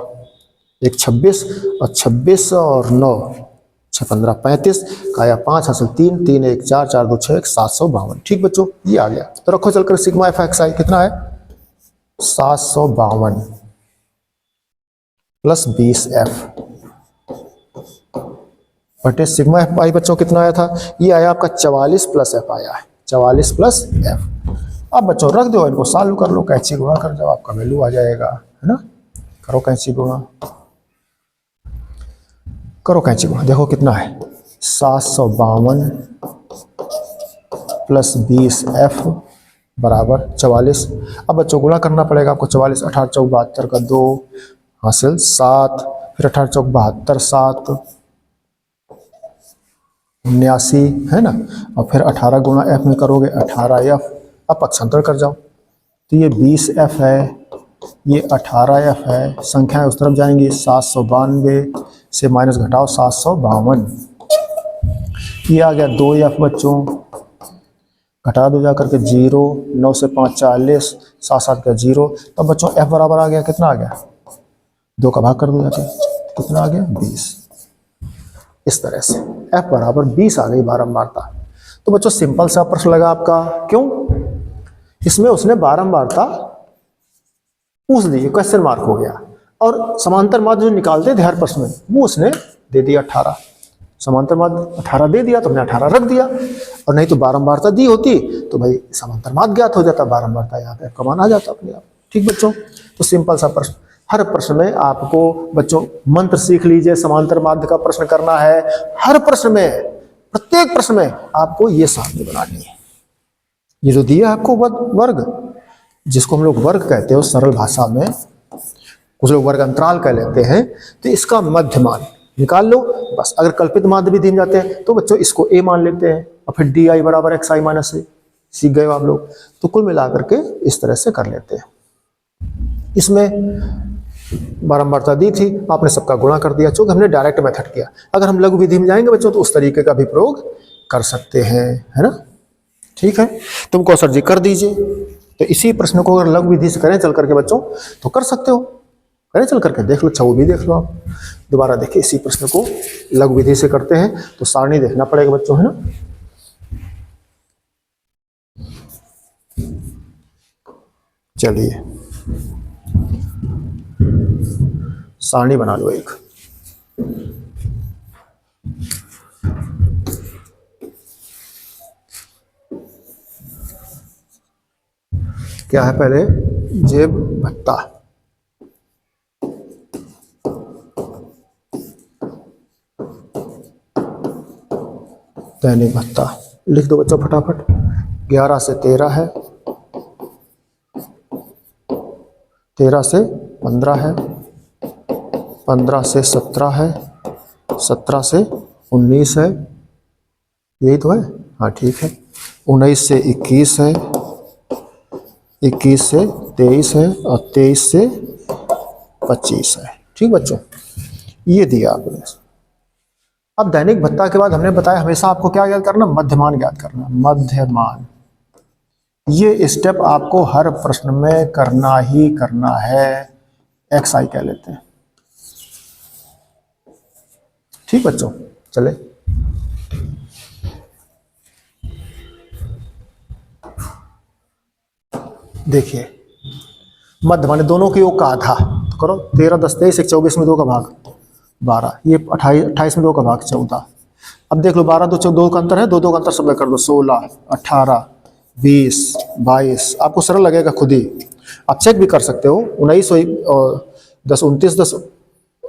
1 26 और 26 और 9 6 15 35 का आया 5 हासिल 3 3 1 4 4 2 6 1 752, ठीक बच्चों ये आ गया। तो रखो चलकर सिग्मा एफ एक्स आई कितना है 752 प्लस 20F बटे सिग्मा एफ आई बच्चों कितना आया था, ये आया आपका 44 प्लस एफ आया है, 44 प्लस एफ। अब बच्चों रख दो, इनको सॉल्व कर लो, कैंची गुणा कर जाओ, आपका वैल्यू आ जाएगा, है ना। करो कैंची गुणा, करो कैंची गुणा, देखो कितना है 752 प्लस 20F बराबर 44। अब बच्चों गुणा करना पड़ेगा आपको, 44 18 चौक 72 का 2 हासिल 7, फिर 18 चौक 72 7 79 है ना, और फिर 18 गुणा एफ में करोगे 18F। अब पक्षांतर कर जाओ, तो ये 20F है, ये 18F है, संख्याएं उस तरफ जाएंगी, 792 से माइनस घटाओ 752, ये आ गया 2F बच्चों, घटा दो जा करके 0, 9 से 5 40, 7 7 का 0, तब बच्चों F बराबर आ गया, कितना आ गया, 2 का भाग कर दो जाके, कितना आ गया 20। इस तरह से F बराबर 20 आ गई बारंबारता। तो बच्चों सिंपल सा प्रश्न लगा आपका, क्यों, इसमें उसने बारंबारता पूछ दी, क्वेश्चन मार्क हो गया, और समांतर माध्य जो निकालते थे हर प्रश्न में वो उसने दे दिया 18, समांतर माध्य 18 दे दिया तो हमने 18 रख दिया, और नहीं तो बारंबारता दी होती तो भाई समांतर माध्य ज्ञात हो जाता, बारंबारता यहाँ पे का मान आ जाता अपने आप। ठीक बच्चों, तो सिंपल सा प्रश्न, हर प्रश्न में आपको बच्चों मंत्र सीख लीजिए, समांतर माध्य का प्रश्न करना है, हर प्रश्न में, प्रत्येक प्रश्न में आपको ये सारणी बनानी है। ये जो दिया आपको वर्ग, जिसको हम लोग वर्ग कहते हैं सरल भाषा में, कुछ लोग वर्ग अंतराल कह लेते हैं, तो इसका मध्यमान निकाल लो बस। अगर कल्पित माध्य विधि में जाते हैं तो बच्चों इसको a मान लेते हैं, और फिर di बराबर xi माइनस a, सीख गए हो आप लोग। तो कुल मिलाकर के इस तरह से कर लेते हैं। इसमें बारंबारता दी थी, आपने सबका गुणा कर दिया, चूंकि हमने डायरेक्ट मेथड किया। अगर हम लघु विधि में जाएंगे बच्चों तो उस तरीके का भी प्रयोग कर सकते हैं, है ना। ठीक है, तुमको सर जी कर दीजिए। तो इसी प्रश्न को अगर लघु विधि से करें चल करके बच्चों तो कर सकते हो, करें चल करके देख लो, वो भी देख लो आप। दोबारा देखिए, इसी प्रश्न को लघु विधि से करते हैं तो सारणी देखना पड़ेगा बच्चों, है ना। चलिए सारणी बना लो एक। क्या है पहले, जेब भत्ता, दैनिक भत्ता लिख दो बच्चों फटाफट। 11 से 13 है, 13 से 15 है, 15 से 17 है, 17 से 19 है, यही तो है, हाँ ठीक है। 19 से 21 है, 21 से 23 है, और 23 से 25 है। ठीक बच्चों, ये दिया आपने। अब दैनिक भत्ता के बाद हमने बताया हमेशा आपको क्या ज्ञात करना, मध्यमान ज्ञात करना, मध्यमान। ये स्टेप आपको हर प्रश्न में करना ही करना है, XI कह लेते हैं। ठीक बच्चों, चले देखिए, मध्य माने दोनों के योग का आधा, तो करो 13 10 23 24 में 2 का भाग 12, ये 28 में 2 का भाग 14। अब देख लो 12 2 2 का अंतर है, 2 2 का अंतर सब कर दो, 16 18 20 22, आपको सरल लगेगा खुद ही, आप चेक भी कर सकते हो। 19 और 10 29 10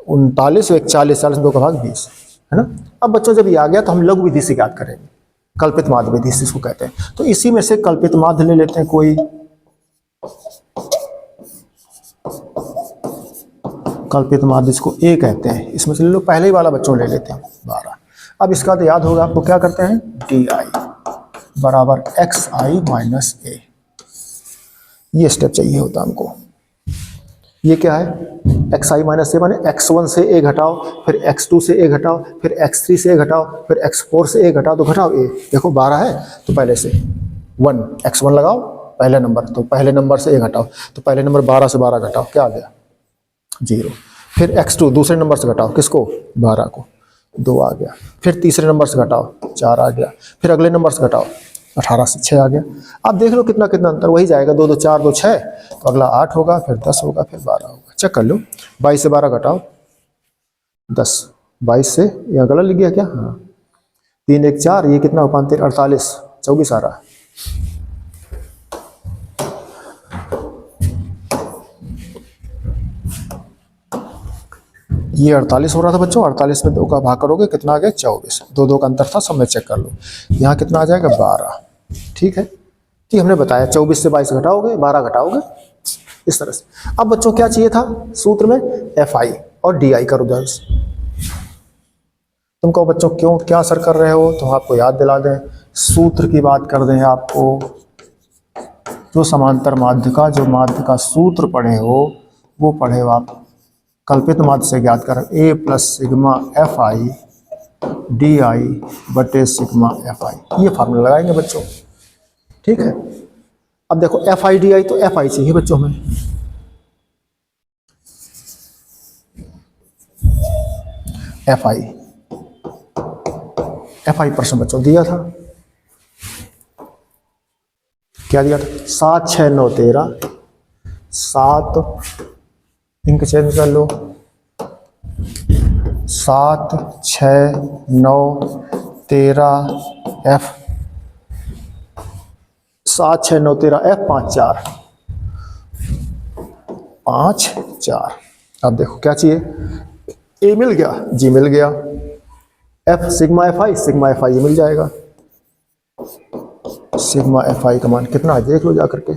39 41 40 में 2 का भाग 20, है ना। अब बच्चों जब ये आ गया तो हम लघु विधि से याद करेंगे, कल्पित माध्य विधि से इसको कहते हैं। तो इसी में से कल्पित माध्य ले लेते हैं कोई, कल्पित माध्य इसको A कहते हैं, इसमें से ले लो, पहले ही वाला बच्चों ले लेते हैं 12। अब इसका तो याद होगा आपको, क्या करते हैं, di बराबर xi माइनस a, ये स्टेप चाहिए होता हमको। ये क्या है, xi माइनस a माने x1 से a घटाओ, फिर x2 से a घटाओ, फिर x3 से a घटाओ, फिर x4 से a घटाओ, तो घटाओ a। देखो 12 है तो पहले से 1 x1 लगाओ पहले नंबर, तो पहले नंबर से a घटाओ, तो पहले नंबर 12 से 12 घटाओ, क्या आ गया 0। फिर x2 दूसरे नंबर से घटाओ, किसको, 12 को, 2 आ गया। फिर तीसरे नंबर से घटाओ, 4 आ गया। फिर अगले नंबर से घटाओ 18 से 6 आ गया। आप देख लो कितना कितना अंतर, वही जाएगा, 2 2 4 2 6, तो अगला 8 होगा, फिर 10 होगा, फिर 12 होगा। चेक कर लो, 22 से 12 घटाओ 10, 22 से, यहाँ गलत लिख गया क्या? हाँ, 3 1 4, ये कितना हो 5 3 48, 24 आ रहा है। ये 48 हो रहा था बच्चों, 48 में 2 का भाग करोगे कितना आ गया? 24। 2 2 का अंतर था, सब में चेक कर लो। यहाँ कितना आ जाएगा? 12। ठीक है, कि हमने बताया 24 से 22 घटाओगे, 12 घटाओगे, इस तरह से। अब बच्चों क्या चाहिए था सूत्र में? FI और DI का रिजल्ट। तुम कहो बच्चों क्यों, क्या असर कर रहे हो? तो आपको याद दिला दें, सूत्र की बात कर दें आपको, जो समांतर माध्य का, जो माध्य का सूत्र पढ़े हो वो पढ़े हो आप। कल्पित माध्य से ज्ञात कर A plus sigma FI DI बटे सिग्मा FI, ये फार्मूला लगाएंगे बच्चों। ठीक है, अब देखो FI DI, तो FI चाहिए बच्चों हमें। FI प्रश्न बच्चों दिया था, क्या दिया था? 7 6 9 13, 7 इंक चेंज कर लो, 7 6 9 13 F, 7 6 9 13 F 5 4 5 4। अब देखो क्या चाहिए? A मिल गया, G मिल गया, F सिग्मा FI ये मिल जाएगा। सिग्मा FI का मान कितना है देख लो जा करके,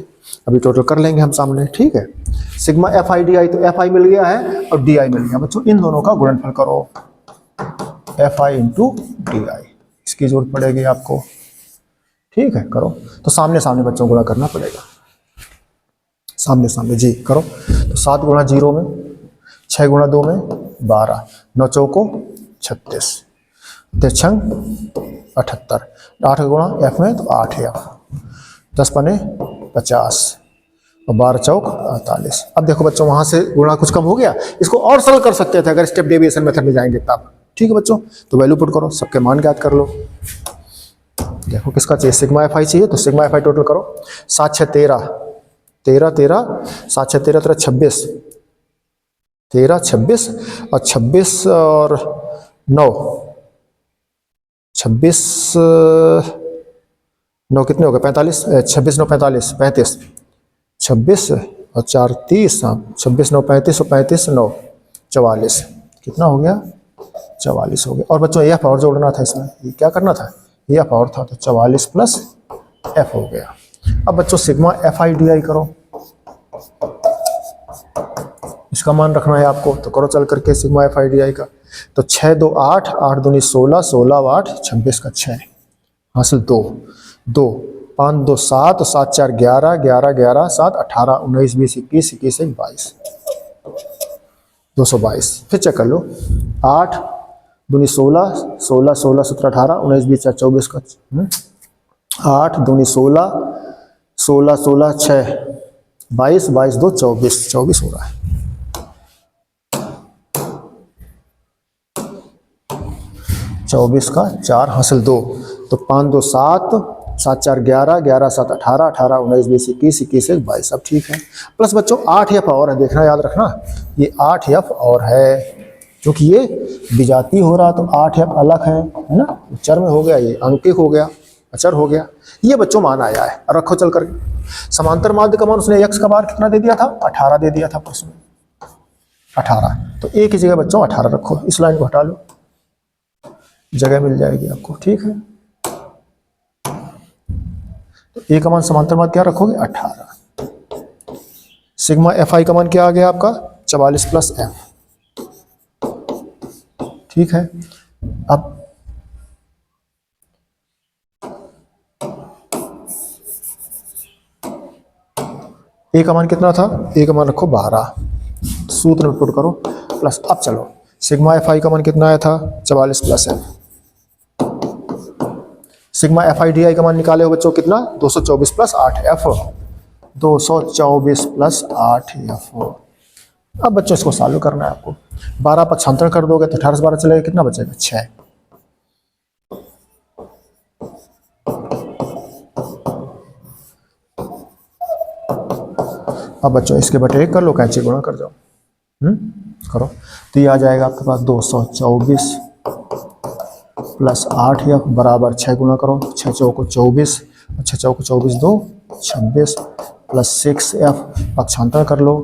अभी टोटल कर लेंगे हम सामने। ठीक है, सिग्मा FI DI, तो FI मिल गया है और DI मिल गया बच्चों, इन दोनों का गुणनफल करो, FI इंटू DI, इसकी जरूरत पड़ेगी आपको। ठीक है, करो, तो सामने सामने बच्चों गुणा करना पड़ेगा, सामने सामने जी करो। तो 7 गुणा 0 में, 6 गुणा 2 में 12, 9 चौको 36, 3 78, 8 गुणा F में तो 8 F, 10 पने 50 और 12 चौक 48। अब देखो बच्चों वहां से गुणा कुछ कम हो गया, इसको और सरल कर सकते थे अगर स्टेप डेविएशन मेथड में जाएंगे तब। ठीक है बच्चों, तो वैल्यू पुट करो, सबके मान ज्ञात कर लो। देखो किसका चाहिए? सिग्मा FI चाहिए, तो सिग्मा FI टोटल करो, 7 6 13 13 13, 7 6 13 13 26, 13 26 और 26 और 9, 26 9 कितने हो गए? 45, 26 9 45 35, 26 और 4 30, 26 9 35 और 35 9 44, कितना हो गया? 44 हो गया। और बच्चों F और जोड़ना था इसमें, ये क्या करना था? F और था, तो 44 प्लस F हो गया। अब बच्चों सिग्मा FI DI करो, इसका मान रखना है आपको, तो करो चल करके सिग्मा FI DI का। तो 6 2 8, 8 दूनी 16, 16 8 26 का 6 हासिल 2 2, 5 2 7, 7 4 11, 11 11 7 18 19 20 21 21 22, 222। फिर चेक कर लो, 8 दूनी 16, 16 16 17 18 19 20 24 का 8 दूनी 16, 16 16 6 22 22 2 24, 24 हो रहा है। 24 का 4 हासिल 2, तो 5 2 7, 7 4 11, 11 7 18, 18 19 20 21 21 22, सब ठीक है। प्लस बच्चों 8 F और है, देखना याद रखना, ये 8 F और है, क्योंकि ये विजातीय हो रहा तो 8 F अलग है ना, चर में हो गया, ये अंकिक हो गया, अचर हो गया। ये बच्चों मान आया है, रखो चल करके। समांतर माध्य का मान उसने x का बार कितना दे दिया था? 18 दे दिया था प्रश्न में, 18, तो a की जगह बच्चों 18 रखो, इस लाइन को हटा लो, जगह मिल जाएगी आपको। ठीक है, तो a का मान समांतर माध्य क्या रखोगे? 18। सिग्मा FI का मान क्या आ गया आपका? 44 प्लस F। ठीक है, अब a का मान कितना था? a का मान रखो 12, सूत्र में पुट करो प्लस। अब चलो सिग्मा FI का मान कितना आया था? 44 plus F। Sigma FI DI का मान निकाले हो बच्चों कितना? 224 प्लस 8F, 224 प्लस 8F। अब बच्चों इसको सॉल्व करना है आपको, 12 पक्षांतर कर दोगे तो 18 से 12 चलेगा, कितना बचेगा? 6। अब बच्चों इसके बटे 1 कर लो, कैंची गुणा कर जाओ। करो तो ये आ जाएगा आपके पास 224 प्लस 8f बराबर 6 गुणा करो, 6 चौको 24, 6 चौको 24 2 26 प्लस 6f पक्षांतर कर लो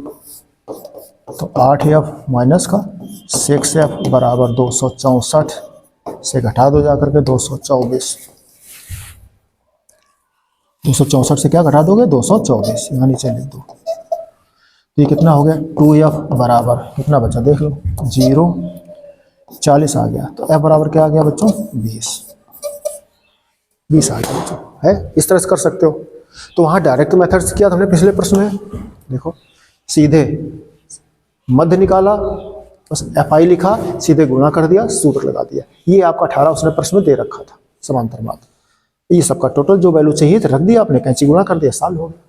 तो 8f माइनस का 6f बराबर 264 से घटा दो जाकर के 224। 264 से क्या घटा दोगे? 224, यहाँ नीचे लिख दो। तो ये कितना हो गया? 2f बराबर कितना बचा देख लो, 0 40 आ गया। तो f बराबर क्या आ गया बच्चों? 20 आ गया बच्चों, है। इस तरह से कर सकते हो। तो वहाँ डायरेक्ट मेथड से किया था हमने पिछले प्रश्न में, देखो सीधे मध्य निकाला, बस FI लिखा, सीधे गुणा कर दिया, सूत्र लगा दिया। ये आपका 18 उसने प्रश्न में दे रखा था, समांतर माध्य। ये सबका टोटल जो वैल्यू चाहिए रख दिया आपने, कैंची गुणा कर दिया, साल हो गया।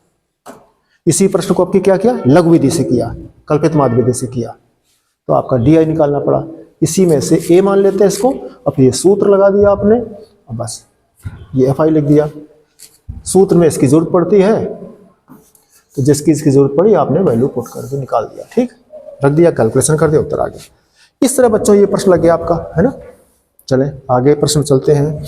इसी प्रश्न को आपकी क्या किया? लघु विधि से किया, कल्पित माध्य विधि से किया, तो आपका DI निकालना पड़ा। इसी में से A मान लेते हैं इसको, अब ये सूत्र लगा दिया आपने, अब बस ये FI लिख दिया। सूत्र में इसकी जरूरत पड़ती है तो जिसकी इसकी जरूरत पड़ी आपने वैल्यू पुट करके निकाल दिया, ठीक, रख दिया, कैलकुलेशन कर दिया, उत्तर आ गया। इस तरह बच्चों ये प्रश्न लग गया आपका, है ना। चले आगे प्रश्न चलते हैं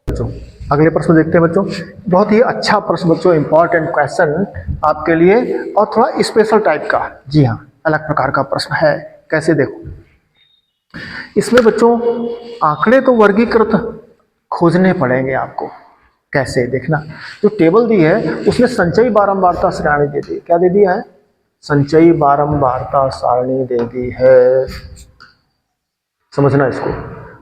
बच्चों, अगले प्रश्न देखते हैं बच्चों। बहुत ही अच्छा प्रश्न बच्चों, इंपॉर्टेंट क्वेश्चन आपके लिए और थोड़ा स्पेशल टाइप का, जी हाँ, अलग प्रकार का प्रश्न है। कैसे देखो, इसमें बच्चों आंकड़े तो वर्गीकृत खोजने पड़ेंगे आपको। कैसे देखना, जो टेबल दी है उसमें संचयी बारंबारता सारणी दे दी। क्या दे दिया है? संचयी बारंबारता सारणी दे दी है। समझना इसको।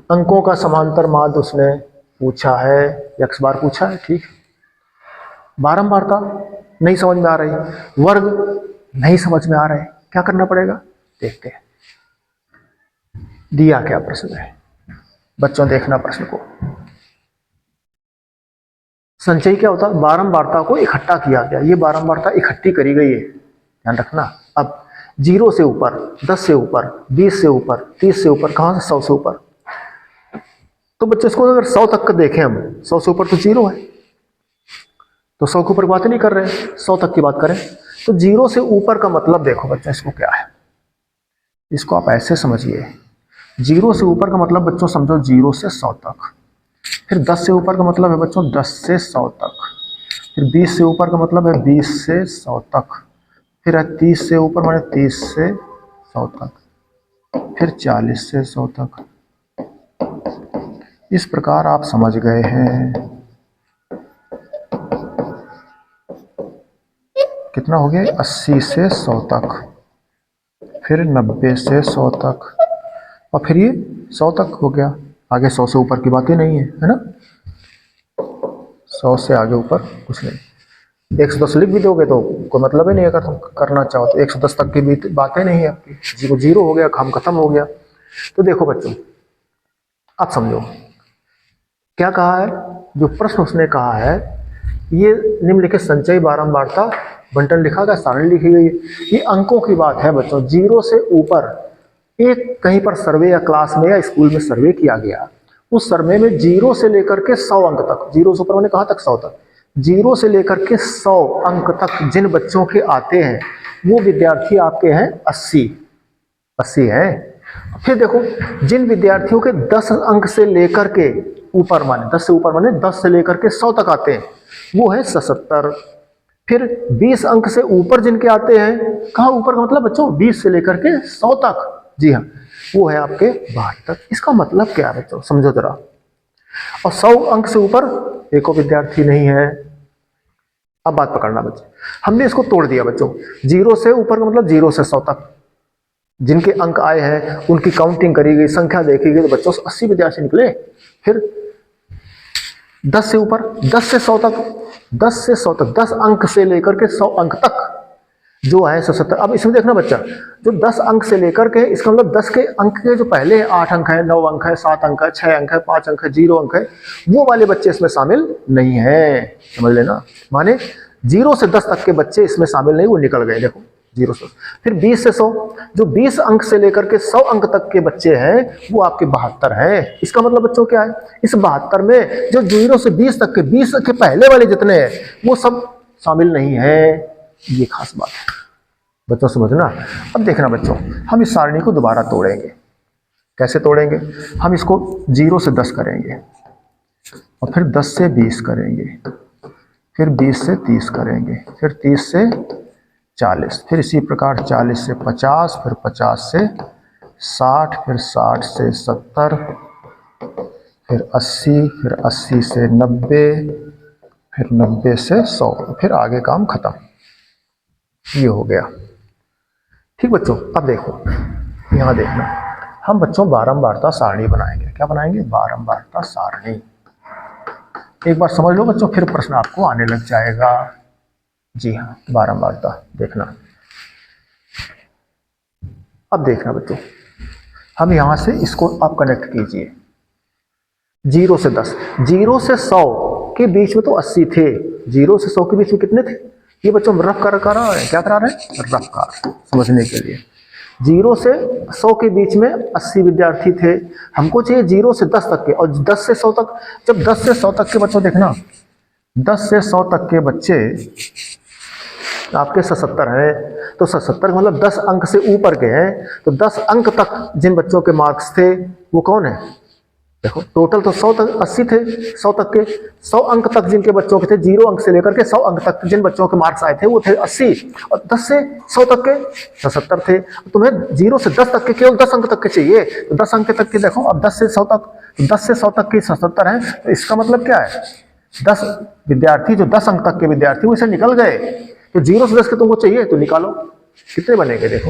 अंकों का समांतर माध्य उसने पूछा है, x बार पूछा है, ठीक। बारंबारता नहीं समझ में आ रही, वर्ग नहीं समझ में आ रहे, क्या करना पड़ेगा देखते हैं। दिया क्या प्रश्न है बच्चों, देखना प्रश्न को। संचयी क्या होता है? बारंबारता को इकट्ठा किया गया, ये बारंबारता इकट्ठी करी गई है, ध्यान रखना। अब 0 से ऊपर, 10 से ऊपर, 20 से ऊपर, 30 से ऊपर, कहां से? 100 से ऊपर। तो बच्चे इसको अगर 100 तक का देखें हम, 100 से ऊपर तो 0 है, तो 100 के ऊपर बात नहीं कर रहे हैं, 100 तक की बात करें। तो 0 से ऊपर का मतलब देखो बच्चों, इसको क्या है, इसको आप ऐसे समझिए। 0 से ऊपर का मतलब बच्चों समझो 0 से 100 तक। फिर 10 से ऊपर का मतलब है बच्चों 10 से 100 तक। फिर 20 से ऊपर का मतलब है 20 से 100 तक। फिर है 30 से ऊपर माने 30 से 100 तक। फिर 40 से 100 तक। इस प्रकार आप समझ गए हैं। कितना हो गया? 80 से 100 तक, फिर 90 से 100 तक, और फिर ये 100 तक हो गया। आगे 100 से ऊपर की बातें नहीं है ना, 100 से आगे ऊपर कुछ नहीं। 110 लिख भी दोगे तो कोई मतलब ही नहीं, अगर तुम करना चाहो तो 110 तक की भी बातें नहीं है आपकी। 0 हो गया, काम खत्म हो गया। तो देखो बच्चों, आप समझो क्या कहा है। जो प्रश्न उसने कहा है, ये निम्नलिखित संचयी बारंबारता बंटन लिखा गया, सारणी लिखी गई है। ये अंकों की बात है बच्चों। 0 से ऊपर एक कहीं पर सर्वे या क्लास में या स्कूल में सर्वे किया गया, उस सर्वे में 0 से लेकर के 100 अंक तक, 0 से ऊपर मैंने कहा तक 100 तक, 0 से लेकर के 100 अंक तक जिन बच्चों के आते हैं वो विद्यार्थी आपके हैं 80 हैं। फिर देखो, जिन विद्यार्थियों के 10 अंक से लेकर के ऊपर माने 10 से ऊपर माने 10 से लेकर के 100 तक आते हैं वो है 77। फिर 20 अंक से ऊपर जिनके आते हैं, कहाँ ऊपर का मतलब बच्चों 20 से लेकर के 100 तक, जी हाँ, वो है आपके 72। इसका मतलब क्या है बच्चों, समझो जरा। और 100 अंक से ऊपर एको विद्यार्थी नहीं है। अब बात पकड़ना बच्चे, हमने इसको तोड़ दिया बच्चों। 0 से ऊपर का मतलब 0 से 100 तक जिनके अंक आए हैं उनकी काउंटिंग करी गई, संख्या देखी गई, तो बच्चों 80 विद्यार्थी निकले। फिर 10 से ऊपर, 10 से 100 तक, 10 से 100 तक, 10 अंक से लेकर के 100 अंक तक जो है 170। अब इसमें देखना बच्चा, जो 10 अंक से लेकर के, इसका मतलब 10 के अंक के जो पहले 8 अंक है, 9 अंक है, 7 अंक है, 6 अंक है, 5 अंक है, 0 अंक है, वो वाले बच्चे इसमें शामिल नहीं है, समझ लेना। माने 0 से 10 तक के बच्चे इसमें शामिल नहीं, वो निकल गए। देखो 0 से, फिर 20 से 100, जो 20 अंक से लेकर के 100 अंक तक के बच्चे हैं वो आपके 72 हैं। इसका मतलब बच्चों क्या है, इस 72 में जो 0 से 20 तक के, 20 के पहले वाले जितने हैं वो सब शामिल नहीं है। ये खास बात है। बच्चों समझना। अब देखना बच्चों, हम इस सारणी को दोबारा तोड़ेंगे। कैसे तोड़ेंगे? हम इसको 0 से 10 करेंगे और फिर 10 से 20 करेंगे, फिर 20 से 30 करेंगे, फिर 30 से 40, फिर इसी प्रकार 40 से 50, फिर 50 से 60, फिर 60 से 70, फिर 80, फिर 80 से 90, फिर 90 से 100, फिर आगे काम खत्म। ये हो गया। ठीक बच्चों, अब देखो यहाँ देखना, हम बच्चों बारंबारता सारणी बनाएंगे। क्या बनाएंगे? बारंबारता सारणी। एक बार समझ लो बच्चों, फिर प्रश्न आपको आने लग जाएगा। जी हाँ, बारंबारता देखना। अब देखना बच्चों, हम यहां से इसको आप कनेक्ट कीजिए। 0 से 10, 0 से 100 के बीच में तो 80 थे। 0 से 100 के बीच में कितने थे? ये बच्चों रफ कर रहा है। क्या करा रहे हैं? रफ कार समझने के लिए। 0 से 100 के बीच में 80 विद्यार्थी थे। हमको चाहिए 0 से 10 तक के, और 10 से 100 तक। जब 10 से 100 तक के बच्चों देखना, 10 से 100 तक के बच्चे आपके 77 है, तो 77 का मतलब 10 अंक से ऊपर के हैं। तो 10 अंक तक जिन बच्चों के मार्क्स थे वो कौन है? देखो टोटल तो 100 तक 80 थे, 100 तक के 100 अंक तक जिनके बच्चों के थे, 0 अंक से लेकर के 100 अंक तक जिन बच्चों के मार्क्स आए थे वो थे 80, और 10 से 100 तक के 77 थे। तुम्हें 0 से 10 तक के केवल 10 अंक तक के चाहिए, तो 10 अंक तक के देखो। अब 10 से 100 तक, 10 से 100 तक के 77 हैं, तो इसका मतलब क्या है? 10 विद्यार्थी जो 10 अंक तक के विद्यार्थी वो इसे निकल गए। तो 0 से 10 के तुमको चाहिए तो निकालो, कितने बनेंगे देखो।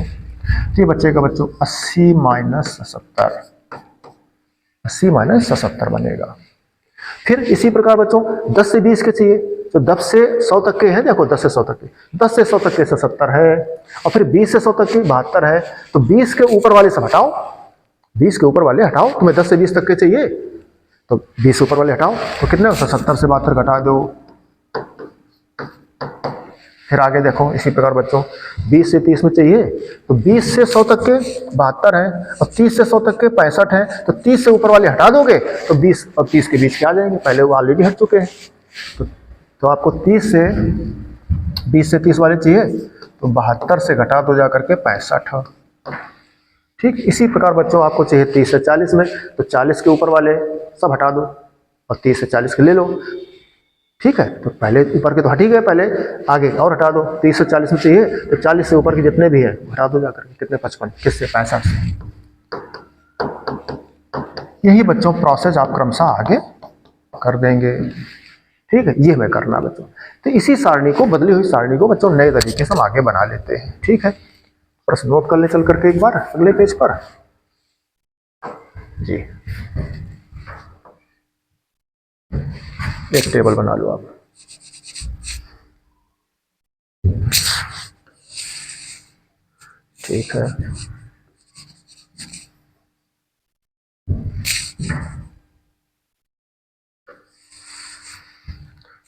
ये बच्चे का बच्चों 80 माइनस 77, 80 माइनस 77 बनेगा। फिर इसी प्रकार बच्चों 10 से 20 के चाहिए, तो 10 से 100 तक के हैं, देखो 10 से 100 तक के, 10 से 100 तक के 77 है, और फिर 20 से 100 तक के 72 है। तो 20 के ऊपर वाले सब हटाओ, 20 के ऊपर वाले हटाओ। तुम्हें 10 से 20 तक के चाहिए तो 20 ऊपर वाले हटाओ, तो कितने? 77 से 72 घटा दो। फिर आगे देखो इसी प्रकार बच्चों 20 से 30 में चाहिए, तो 20 से 100 तक के 72 हैं, और 30 से 100 तक के 65 हैं। तो 30 से ऊपर वाले हटा दोगे तो 20 और 30 के बीच के आ जाएंगे, पहले वो ऑलरेडी हट चुके हैं। तो आपको 20 से 30 वाले चाहिए, तो 72 से घटा दो जा करके 65। ठीक इसी प्रकार बच्चों आपको चाहिए 30 से 40 में, तो 40 के ऊपर वाले सब हटा दो और 30 से 40 के ले लो। ठीक है, तो पहले ऊपर के तो हट ही गए, पहले आगे और हटा दो। 30 से 40 में चाहिए, तो 40 से ऊपर के जितने भी हैं हटा दो जाकर। कितने? 55, किससे? 65 से। यही बच्चों प्रोसेस आप क्रमशः आगे कर देंगे। ठीक है, ये हमें करना बच्चों। तो इसी सारणी को, बदली हुई सारणी को बच्चों नए तरीके से हम आगे बना लेते हैं। ठीक है, प्रश्न नोट कर ले चल करके एक बार अगले पेज पर। जी एक टेबल बना लो आप। ठीक है,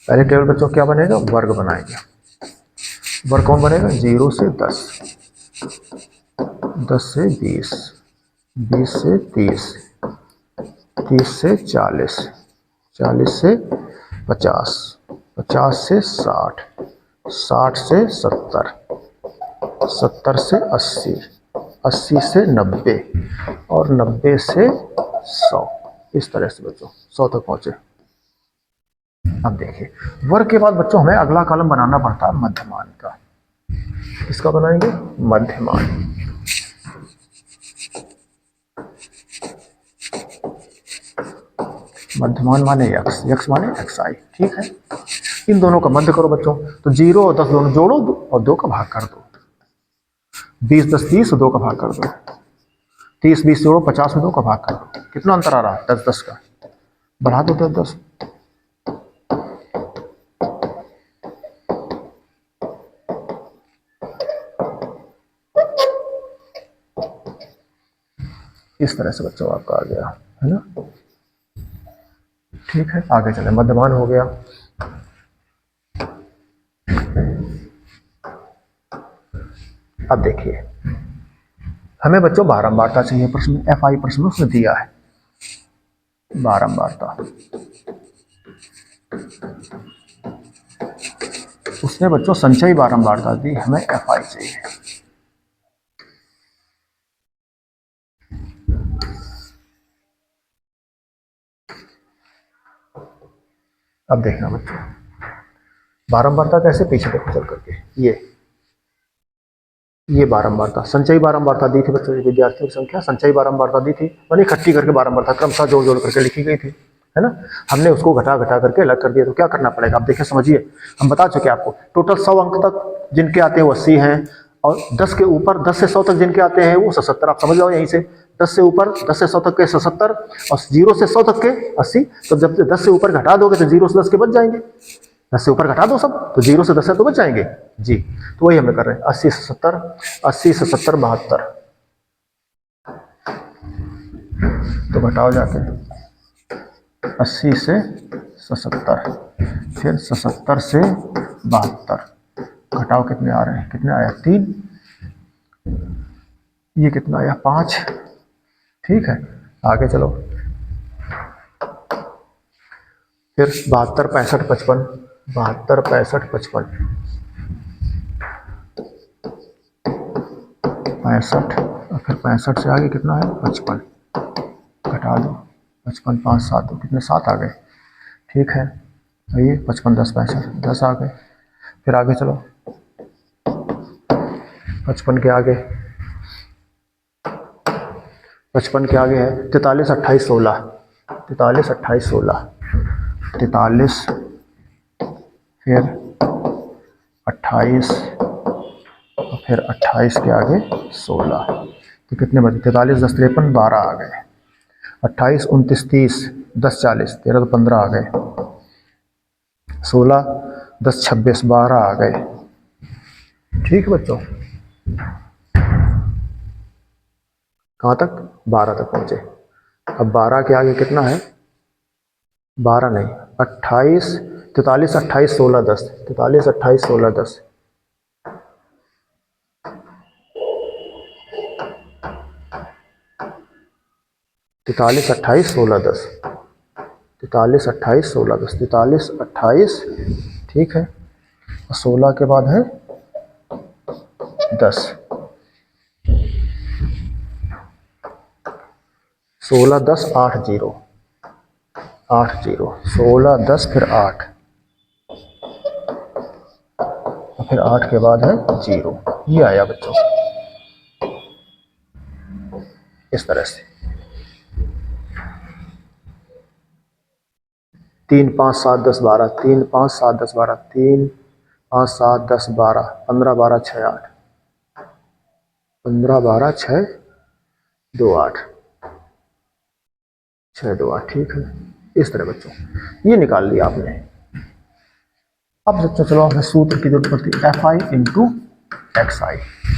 पहले टेबल बच्चों क्या बनेगा? वर्ग बनाएंगे। वर्ग कौन बनेगा? 0 से 10, 10 से 20, 20 से 30, 30 से 40, 40 से 50, 50 से 60, 60 से 70, 70 से 80, 80 से 90, और 90 से 100। इस तरह से बच्चों 100 तक पहुंचे। अब देखिए वर्ग के बाद बच्चों हमें अगला कॉलम बनाना पड़ता है मध्यमान का। इसका बनाएंगे मध्यमान। मध्यमान माने यक्स, यक्स माने xi। ठीक है, इन दोनों का मध्य करो बच्चों। तो 0 और 10 दोनों जोड़ो और 2 का भाग कर दो। 20 10 30 और 2 का भाग कर दो। 30 20 जोड़ो, 50 में 2 का भाग कर दो। कितना अंतर आ रहा है? 10 10 का। बढ़ा दो 10 10। इस तरह से बच्चों आपका आ गया है ना। ठीक है, आगे चले। मध्यमान हो गया। अब देखिए हमें बच्चों बारंबारता चाहिए। प्रश्न FI प्रश्न उसने दिया है बारंबारता। उसने बच्चों संचयी बारंबारता दी, हमें FI चाहिए। अब देखना बच्चों, बारंबारता कैसे, पीछे देखो चल करके, ये बारंबारता, संचयी बारंबारता दी थी बच्चों, विद्यार्थियों की संख्या संचयी बारंबारता दी थी, मैंने इकट्ठी करके बारंबारता क्रमशः जोड़ जोड़ करके लिखी गई थी, है ना। हमने उसको घटा घटा करके अलग कर दिया, तो क्या करना पड़ेगा, आप देखिए समझिए। हम बता चुके आपको टोटल 100 अंक तक जिनके आते हैं वो 80 हैं, और 10 के ऊपर 10 से 100 तक जिनके आते हैं वो 77। आप समझ लो यहीं से, 10 से ऊपर 10 से 100 तक के 77 और 0 से 100 तक के 80। तो जब 10 से ऊपर घटा दोगे तो 0 से 10 के बच जाएंगे, 10 से ऊपर घटा दो सब, तो 0 से 10 है तो बच जाएंगे जी। तो वही हमें कर रहे हैं, 80 से 70, 80 से 70 72, तो घटाओ जाके 80 से 77, फिर 77 से 72, घटाओ कितने आ रहे हैं, कितने आया 3, ये कितना आया 5, ठीक है। आगे चलो, फिर 72 65 55, 72 65 55, 65, और फिर 65 से आगे कितना है 55, घटा दो 55 5 7, कितने 7 आ गए, ठीक है। ये 55 10 65 10 आ गए। फिर आगे चलो, 55 के आगे, 55 के आगे है 43 28 16, 43 28 16, 43, फिर 28, और फिर 28 के आगे 16, तो कितने बचे, 43 10 53 12 आ गए, 28 29 30 10 40 13 तो 15 आ गए, 16 10 26 12 आ गए, ठीक है बच्चों। कहाँ तक, 12 तक पहुंचे। अब 12 के आगे कितना है, 12 नहीं 28, 43 28 16 10, 43 28 16 10, 43 28 16 10, 43 28 16 10, 43 28, ठीक है, और 16 के बाद है 10, 16 10 8 0, 8 0, 16 10 फिर 8, और फिर 8 के बाद है 0, ये आया बच्चों इस तरह से। 3 5 7 10 12, 3 5 7 10 12, 3 5 7 10 12, 15 12 6 8, 15 12 6 2 8, 6 2 8, ठीक है। इस तरह बच्चों ये निकाल लिया आपने। अब बच्चों चलो हमें सूत्र की जरूरत पड़ती है, FI इंटू XI,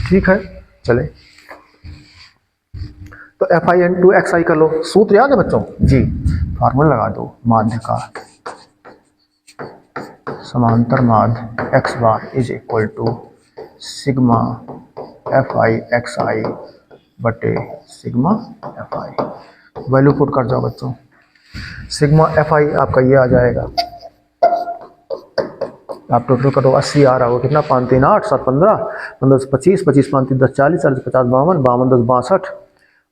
ठीक है। चले तो FI इंटू XI कर लो, सूत्र याद है बच्चों जी, फार्मूला लगा दो, माध्य का समांतर माध्य x bar is equal to sigma FI XI बटे सिग्मा FI। वैल्यू पुट कर जाओ बच्चों, सिग्मा FI आपका ये आ जाएगा, आप टोटल करो 80 आ रहा होगा, कितना 5 3 8 7 15 15 25 25 5 3 10 40 40 50 52 52 10 62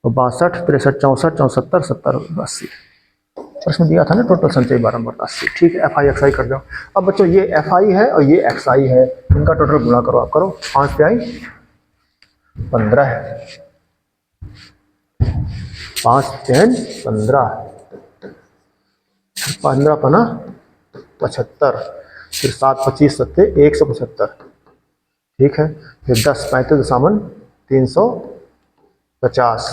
और 62 63 64 64 70 80, प्रश्न दिया था ना टोटल संचयी बारंबारता 80, ठीक है। FI XI कर जाओ। अब बच्चों ये FI है और ये XI है, इनका टोटल गुणा करो, आप करो, 5 पे आई 15 है, 5 10 15, 15 पना 75, फिर 7 25 सत्ते 175, ठीक है। फिर 10 35 दशामन 350,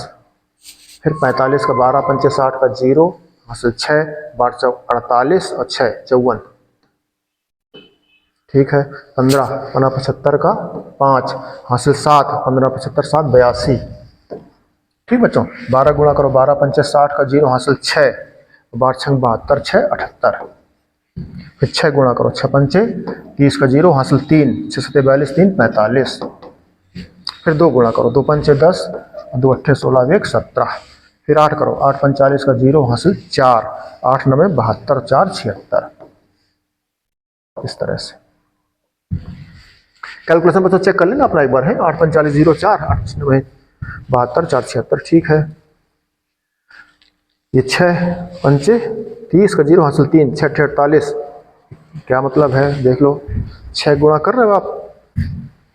फिर 45 का 12 पंचे 60 का 0 हासिल 6 12 48 और 6 54, ठीक है। 15 15 75 का 5 हासिल 7 15 75 7 82, ठीक बच्चों। 12 गुणा करो, 12 पंचे 60 का 0 हासिल 6, 12 6 72 6 78, फिर 6 गुणा करो, 6 पंचे 30 का 0 हासिल 3 6 7 42 3 45, फिर 2 गुणा करो, 2 पंचे 10 2 अट्ठे 16 1 17, फिर 8 करो, 8 45 का 0 हासिल 4 8 9 72 4 76, इस तरह से। कैलकुलेशन बच्चों चेक कर लेना अपना एक बार, है 8 45 0 4 8 9 72 4 76, ठीक है। ये 6 पंचे 30 का 0 हासिल 3 6 48 क्या मतलब है देख लो, 6 गुणा कर रहे हो आप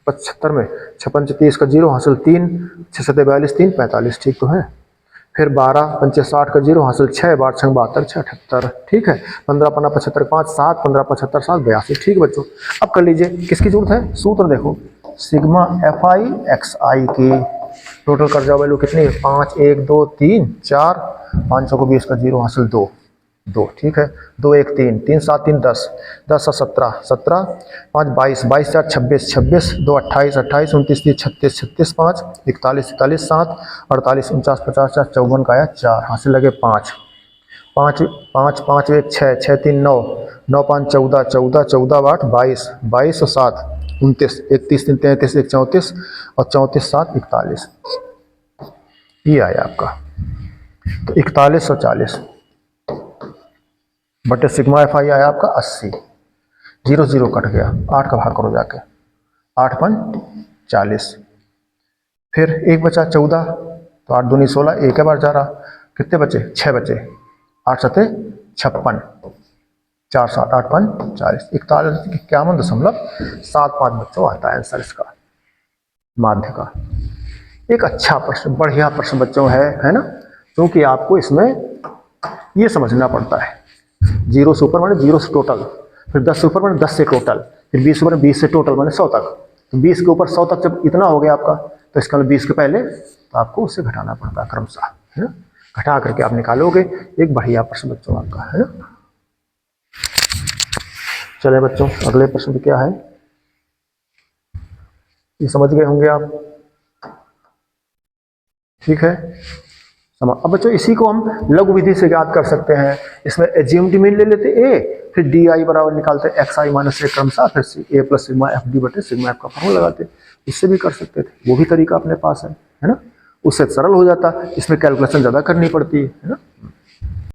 75 में, 56 30 का 0 हासिल 3, 6 7 42 3 45, ठीक तो है। फिर 12 पंचे 60 का 0 हासिल 6, 12 6 72 6 78, ठीक है। 15 15 75 5 7, 15 75 7 82, ठीक है बच्चों। अब कर लीजिए किसकी जरूरत है, सूत्र देखो, सिग्मा एफ आई एक्स आई की टोटल कर्जा वैल्यू कितनी है, 5 1 2 3 4, 500 को 20 का 0 हासिल 2 2, ठीक है। 2 1 3 3 7 3 10, 10 7 17 17, 5 22 22 4 26 26, 2 28 28 29 30 36 36 5 41 41 7 48 49 50 4 54 का आया 4, हासिल लगे 5 5 5 5 1 6 6 3 9 9 5 14 14 14 8 22 22 और 7 29 31 3 33 1 34 और 34 7 41, ये आया आपका। तो 41 और 40 बटे सिग्मा एफ आई आया आपका 80, 0 0 कट गया, 8 का भाग करो जाके, 8 5 40, फिर एक बचा 14, तो 8 दूनी 16, एक बार जा रहा, कितने बचे 6 बचे, 8 7 56, 4 7 8 5 40, 41.75 बच्चों आता है आंसर इसका, माध्य का। एक अच्छा प्रश्न, बढ़िया प्रश्न बच्चों है ना, क्योंकि आपको इसमें ये समझना पड़ता है, 0 से ऊपर माने 0 से टोटल, फिर 10 से ऊपर माने 10 से टोटल, फिर 20 से ऊपर 20 से टोटल माने 100 तक। तो 20 के ऊपर 100 तक जब इतना हो गया आपका, तो इसका 20 के पहले तो आपको उससे घटाना पड़ता है क्रमशः, है ना, घटा करके आप निकालोगे। एक बढ़िया प्रश्न बच्चों आपका, है ना। चले बच्चों अगले प्रश्न क्या है, ये समझ गए होंगे आप, ठीक है। अब बच्चों इसी को हम लघु विधि से याद कर सकते हैं, इसमें एज्यूम्ड मीन ले लेते ए, फिर डी आई बराबर निकालते एक्स आई माइनस ए क्रमशः, फिर ए प्लस सिग्मा एफ डी बटे सिग्मा एफ का फॉर्मूला लगाते, इससे भी कर सकते थे, वो भी तरीका अपने पास है ना, उससे सरल हो जाता, इसमें कैलकुलेशन ज़्यादा करनी पड़ती है ना।